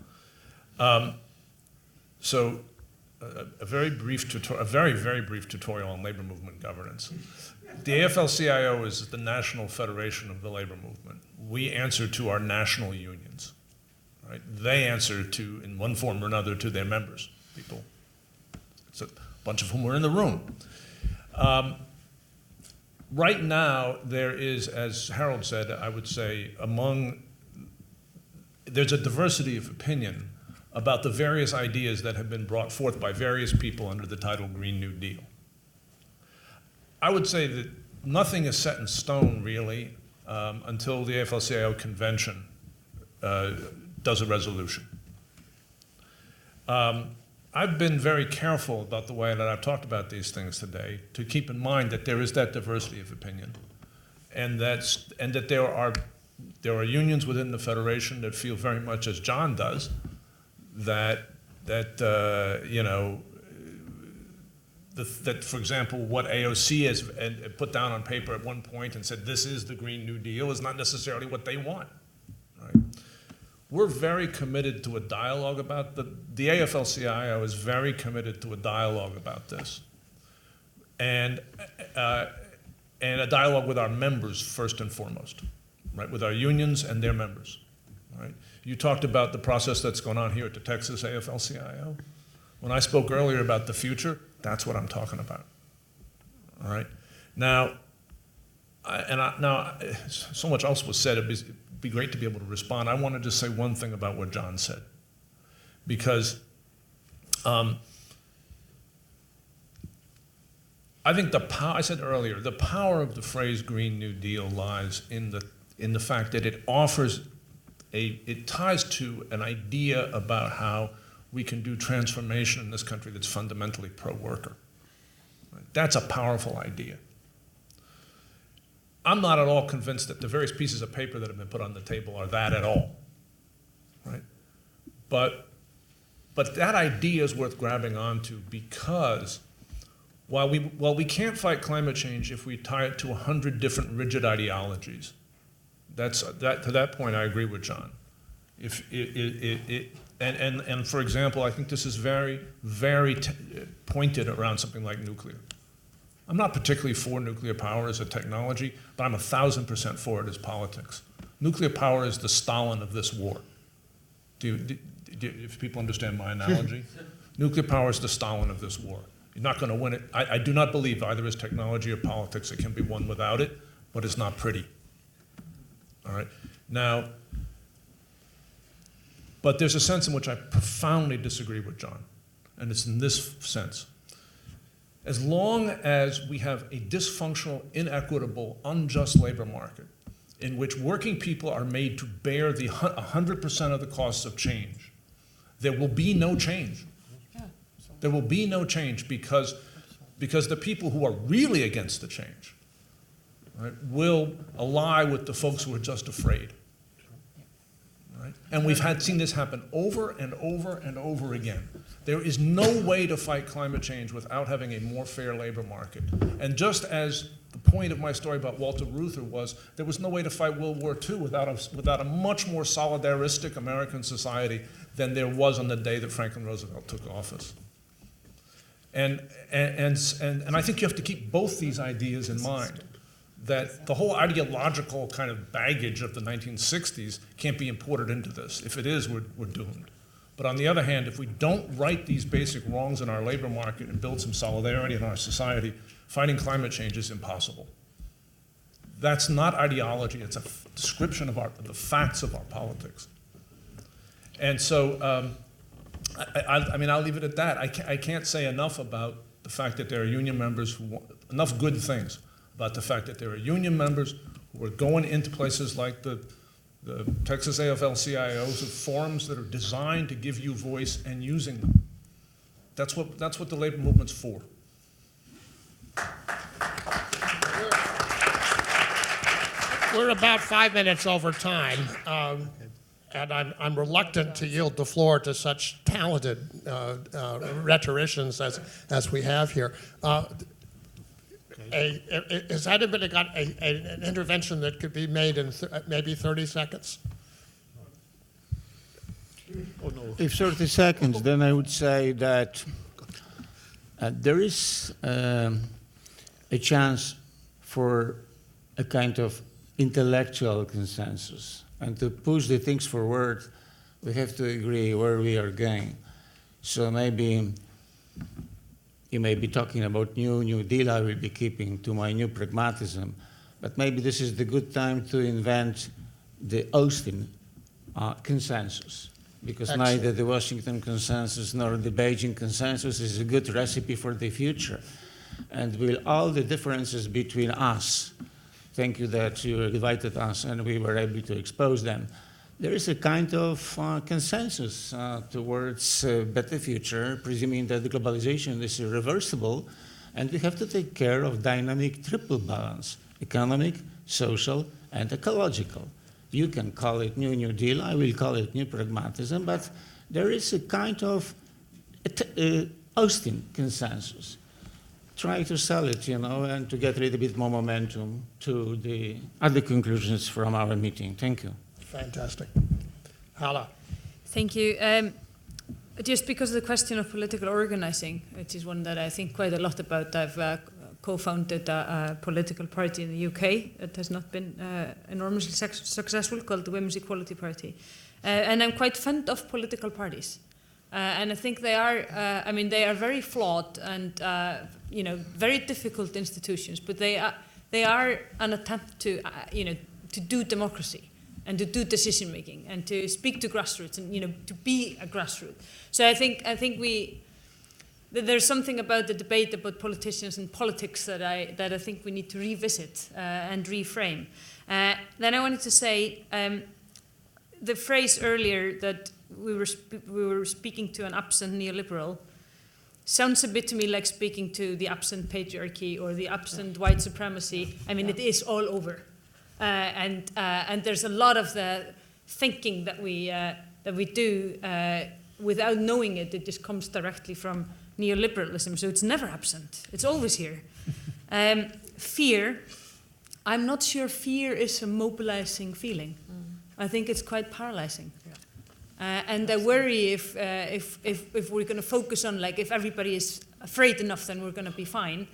So, a very, very brief tutorial on labor movement governance. The AFL-CIO is the National Federation of the Labor Movement. We answer to our national unions, right? They answer to, in one form or another, to their members, people. It's a bunch of whom are in the room. Right now, there is, as Harold said, I would say, there's a diversity of opinion about the various ideas that have been brought forth by various people under the title Green New Deal. I would say that nothing is set in stone, really, until the AFL-CIO convention does a resolution. I've been very careful about the way that I've talked about these things today to keep in mind that there is that diversity of opinion, and that there are unions within the Federation that feel very much as John does, that for example, what AOC has put down on paper at one point and said this is the Green New Deal is not necessarily what they want. Right? we're very committed to a dialogue about the AFL-CIO is very committed to a dialogue about this, and a dialogue with our members first and foremost, right? With our unions and their members, right? You talked about the process that's going on here at the Texas AFL-CIO. When I spoke earlier about the future, that's what I'm talking about. All right. Now, so much else was said. It'd be great to be able to respond. I want to just say one thing about what John said, because I think I said earlier, the power of the phrase Green New Deal lies in the fact that it offers it ties to an idea about how we can do transformation in this country that's fundamentally pro-worker. Right? That's a powerful idea. I'm not at all convinced that the various pieces of paper that have been put on the table are that at all, right? But that idea is worth grabbing onto, because while we can't fight climate change if we tie it to 100 different rigid ideologies, to that point I agree with John. And for example, I think this is very, very pointed around something like nuclear. I'm not particularly for nuclear power as a technology, but I'm 1,000% for it as politics. Nuclear power is the Stalin of this war. If people understand my analogy, nuclear power is the Stalin of this war. You're not going to win it. I do not believe either as technology or politics it can be won without it, but it's not pretty. All right. Now, but there's a sense in which I profoundly disagree with John, and it's in this sense. As long as we have a dysfunctional, inequitable, unjust labor market in which working people are made to bear the 100% of the costs of change, there will be no change. There will be no change because the people who are really against the change, right, will ally with the folks who are just afraid. Right? And we've seen this happen over and over and over again. There is no way to fight climate change without having a more fair labor market. And just as the point of my story about Walter Reuther was, there was no way to fight World War II without a much more solidaristic American society than there was on the day that Franklin Roosevelt took office. And I think you have to keep both these ideas in mind, that the whole ideological kind of baggage of the 1960s can't be imported into this. If it is, we're doomed. But on the other hand, if we don't right these basic wrongs in our labor market and build some solidarity in our society, fighting climate change is impossible. That's not ideology, it's a description of the facts of our politics. And so, I mean, I'll leave it at that. I can't say enough about the fact that there are union members who want, enough good things about the fact that there are union members who are going into places like the Texas AFL-CIOs of forums that are designed to give you voice and using them. That's what the labor movement's for. We're about 5 minutes over time, and I'm reluctant to yield the floor to such talented rhetoricians as we have here. Has anybody got an intervention that could be made in maybe 30 seconds? Oh, no. If 30 seconds, then I would say that there is a chance for a kind of intellectual consensus. And to push the things forward, we have to agree where we are going. So maybe you may be talking about New Deal. I will be keeping to my new pragmatism. But maybe this is the good time to invent the Austin consensus. Because Excellent. neither the Washington consensus nor the Beijing consensus is a good recipe for the future. And with all the differences between us, thank you that you invited us and we were able to expose them, there is a kind of consensus towards a better future, presuming that the globalization is irreversible, and we have to take care of dynamic triple balance, economic, social, and ecological. You can call it New Deal, I will call it New Pragmatism, but there is a kind of Austin consensus. Try to sell it, and to get a little bit more momentum to the other conclusions from our meeting. Thank you. Fantastic. Hala. Thank you. Just because of the question of political organizing, which is one that I think quite a lot about, I've co-founded a political party in the UK that has not been enormously successful, called the Women's Equality Party. And I'm quite fond of political parties. And I think they are, they are very flawed and, very difficult institutions, but they are an attempt to, to do democracy and to do decision making and to speak to grassroots and, to be a grassroots. So I think there's something about the debate about politicians and politics that I think we need to revisit and reframe. Then I wanted to say the phrase earlier that we were speaking to an absent neoliberal sounds a bit to me like speaking to the absent patriarchy or the absent white supremacy. I mean, it is all over, and there's a lot of the thinking that we do without knowing it. It just comes directly from neoliberalism, so it's never absent. It's always here. Fear. I'm not sure fear is a mobilizing feeling. I think it's quite paralyzing. And I worry if we're going to focus on, like, if everybody is afraid enough, then we're going to be fine.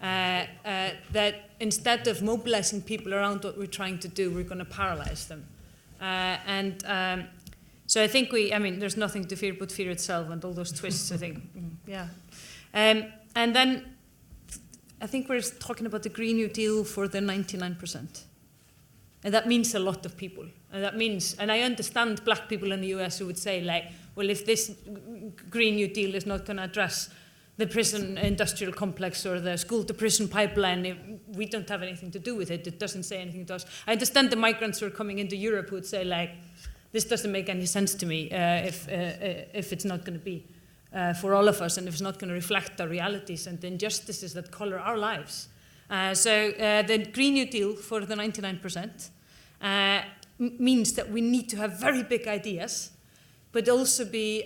That instead of mobilizing people around what we're trying to do, we're going to paralyze them. So I think there's nothing to fear but fear itself and all those twists, I think. Yeah. And then I think we're talking about the Green New Deal for the 99%. And that means a lot of people. And that means, and I understand black people in the US who would say, like, well, if this Green New Deal is not going to address the prison industrial complex or the school-to-prison pipeline, we don't have anything to do with it. It doesn't say anything to us. I understand the migrants who are coming into Europe who would say, like, this doesn't make any sense to me if it's not going to be for all of us and if it's not going to reflect the realities and the injustices that color our lives. So the Green New Deal for the 99% means that we need to have very big ideas, but also be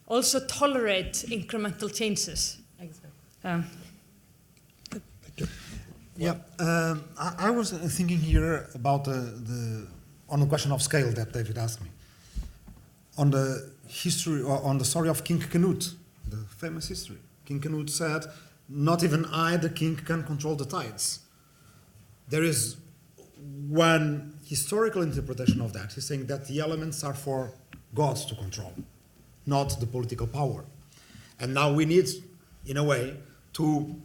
also tolerate incremental changes. I was thinking here about on the question of scale that David asked me, on the history or on the story of King Canute, the famous history. King Canute said, "Not even I, the king, can control the tides." There is one historical interpretation of that. He's saying that the elements are for gods to control, not the political power. And now we need, in a way, to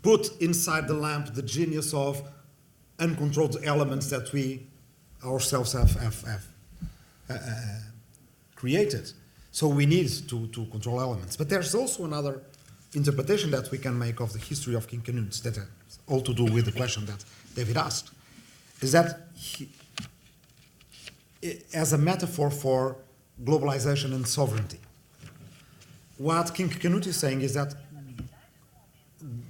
put inside the lamp the genius of uncontrolled elements that we ourselves have created. So we need to control elements. But there's also another interpretation that we can make of the history of King Canute that has all to do with the question that David asked, is that as a metaphor for globalization and sovereignty. What King Canute is saying is that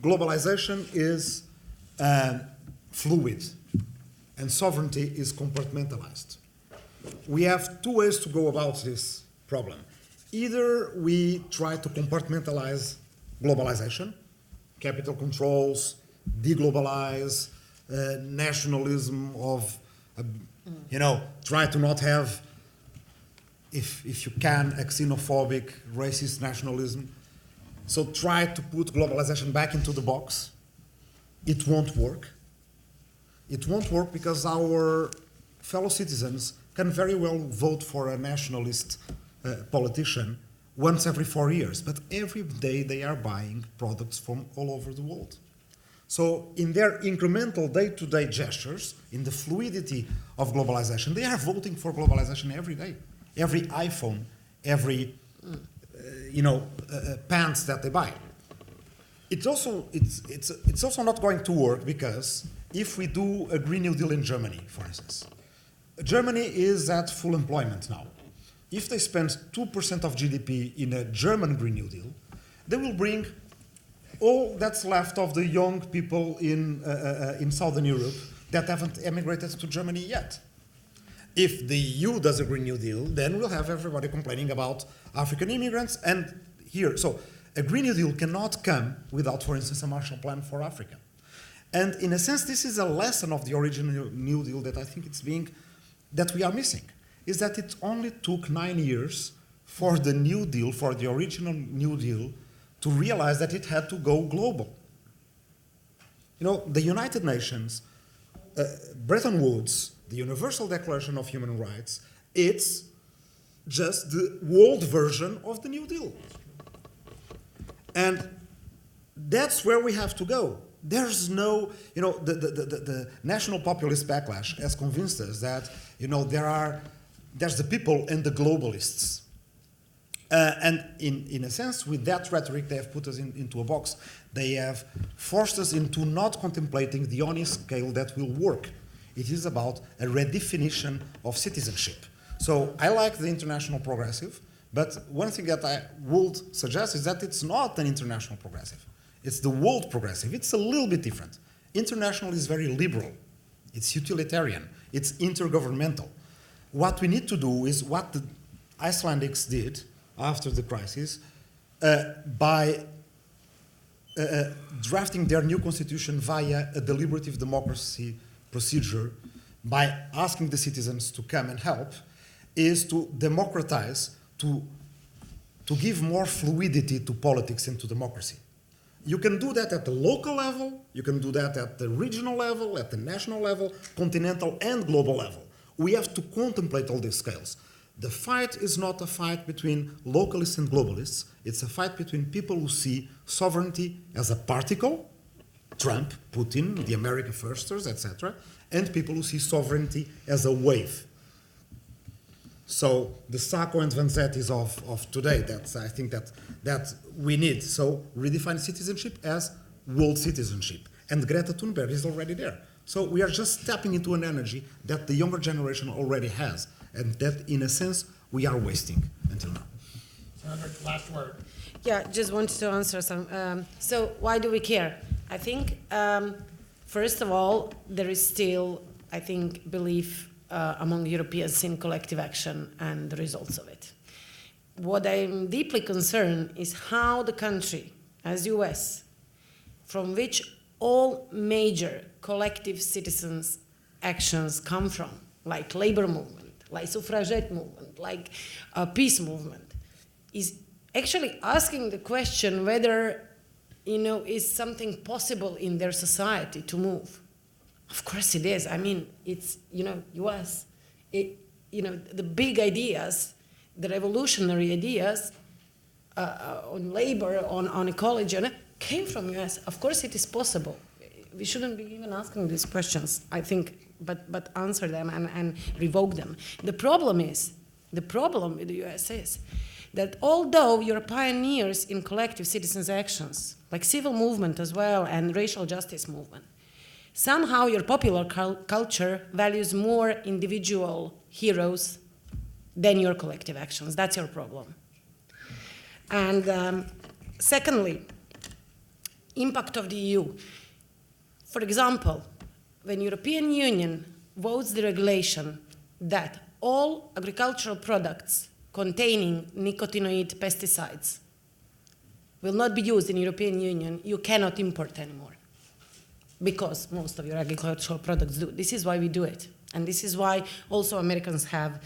globalization is fluid and sovereignty is compartmentalized. We have two ways to go about this problem. Either we try to compartmentalize globalization, capital controls, deglobalize, nationalism of, try to not have, if you can, a xenophobic, racist nationalism. So try to put globalization back into the box. It won't work. It won't work because our fellow citizens can very well vote for a nationalist politician once every 4 years, but every day they are buying products from all over the world. So in their incremental day-to-day gestures, in the fluidity of globalization, they are voting for globalization every day. Every iPhone, every pants that they buy. It's also not going to work because if we do a Green New Deal in Germany, for instance, Germany is at full employment now. If they spend 2% of GDP in a German Green New Deal, they will bring all that's left of the young people in Southern Europe that haven't emigrated to Germany yet. If the EU does a Green New Deal, then we'll have everybody complaining about African immigrants and here. So a Green New Deal cannot come without, for instance, a Marshall Plan for Africa. And in a sense, this is a lesson of the original New Deal that I think that we are missing. is that it only took 9 years for the New Deal, for the original New Deal, to realize that it had to go global. You know, the United Nations, Bretton Woods, the Universal Declaration of Human Rights, it's just the world version of the New Deal. And that's where we have to go. There's no, you know, the national populist backlash has convinced us that, you know, there's the people and the globalists. And in a sense, with that rhetoric, they have put us into a box. They have forced us into not contemplating the only scale that will work. It is about a redefinition of citizenship. So I like the international progressive, but one thing that I would suggest is that it's not an international progressive. It's the world progressive. It's a little bit different. International is very liberal. It's utilitarian. It's intergovernmental. What we need to do is what the Icelandics did after the crisis by drafting their new constitution via a deliberative democracy procedure, by asking the citizens to come and help, is to democratize, to give more fluidity to politics and to democracy. You can do that at the local level, you can do that at the regional level, at the national level, continental and global level. We have to contemplate all these scales. The fight is not a fight between localists and globalists, it's a fight between people who see sovereignty as a particle, Trump, Putin, the America Firsters, etc., and people who see sovereignty as a wave. So the Sacco and Vanzettis of today, that's, I think that we need. So redefine citizenship as world citizenship. And Greta Thunberg is already there. So we are just tapping into an energy that the younger generation already has, and that, in a sense, we are wasting until now. Sandra, last word. Yeah, just wanted to answer some. So why do we care? I think, first of all, there is still, I think, belief among Europeans in collective action and the results of it. What I'm deeply concerned is how the country, as US, from which all major collective citizens' actions come from, like labor movement, like suffragette movement, like peace movement, is actually asking the question whether, you know, is something possible in their society to move. Of course it is. I mean, it's, you know, US, you know, the big ideas, the revolutionary ideas on labor, on ecology, came from US. Of course it is possible. We shouldn't be even asking these questions, I think, but answer them and revoke them. The problem with the US is that although you're pioneers in collective citizens' actions, like civil movement as well and racial justice movement, somehow your popular culture values more individual heroes than your collective actions. That's your problem. And secondly, impact of the EU. For example, when European Union votes the regulation that all agricultural products containing nicotinoid pesticides will not be used in European Union, you cannot import anymore, because most of your agricultural products do. This is why we do it. And this is why also Americans have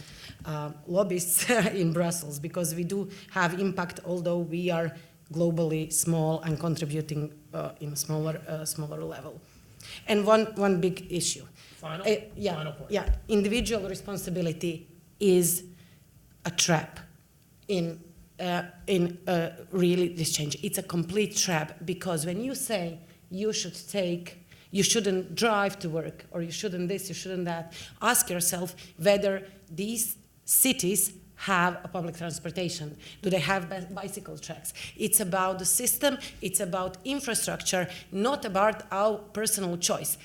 lobbyists in Brussels, because we do have impact, although we are globally small and contributing in a smaller level. And one big issue. Final point. Yeah, individual responsibility is a trap in really this change. It's a complete trap, because when you say you shouldn't drive to work, or you shouldn't this, you shouldn't that, ask yourself whether these cities have a public transportation. Do they have bicycle tracks? It's about the system, it's about infrastructure, not about our personal choice.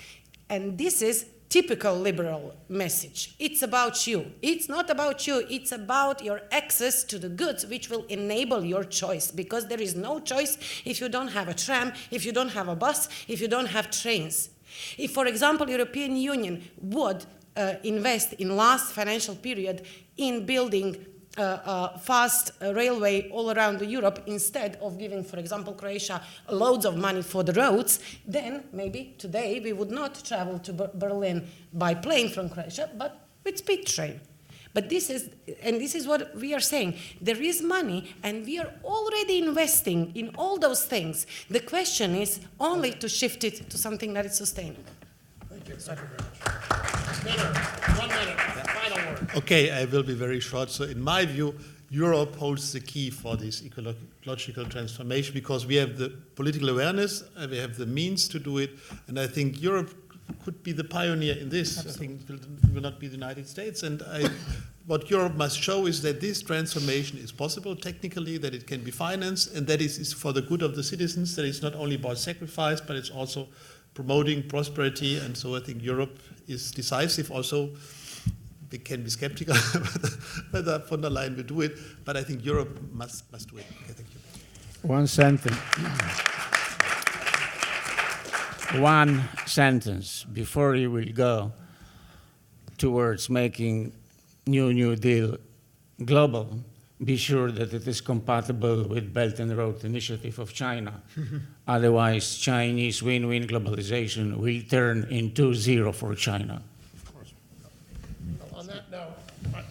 And this is typical liberal message. It's about you. It's not about you, it's about your access to the goods which will enable your choice, because there is no choice if you don't have a tram, if you don't have a bus, if you don't have trains. If, for example, European Union would invest in last financial period in building fast railway all around Europe, instead of giving, for example, Croatia loads of money for the roads, then maybe today we would not travel to Berlin by plane from Croatia, but with speed train. But this is what we are saying. There is money, and we are already investing in all those things. The question is only to shift it to something that is sustainable. Thank you. Thank you very much. Peter, 1 minute, final word. Okay, I will be very short. So in my view, Europe holds the key for this ecological transformation because we have the political awareness, and we have the means to do it, and I think Europe could be the pioneer in this. Absolutely. I think it will not be the United States. And what Europe must show is that this transformation is possible technically, that it can be financed, and that is for the good of the citizens, that it's not only about sacrifice, but it's also promoting prosperity. And so I think Europe is decisive also. We can be skeptical whether von der Leyen will do it, but I think Europe must do it. Okay, thank you. One sentence. One sentence before you will go towards making New Deal global. Be sure that it is compatible with Belt and Road Initiative of China. Otherwise, Chinese win-win globalization will turn into zero for China. On that note,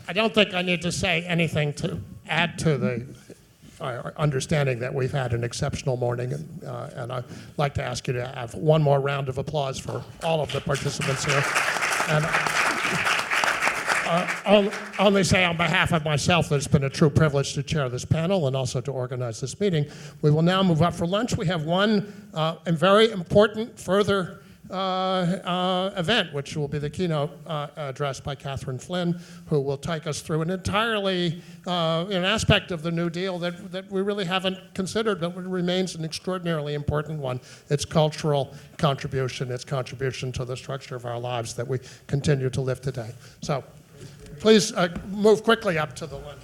I don't think I need to say anything to add to the understanding that we've had an exceptional morning, and I'd like to ask you to have one more round of applause for all of the participants here. And I'll only say on behalf of myself that it's been a true privilege to chair this panel and also to organize this meeting. We will now move up for lunch. We have one very important further event, which will be the keynote address by Catherine Flynn, who will take us through an entirely an aspect of the New Deal that we really haven't considered, but remains an extraordinarily important one. Its cultural contribution, its contribution to the structure of our lives that we continue to live today. So please move quickly up to the lunch.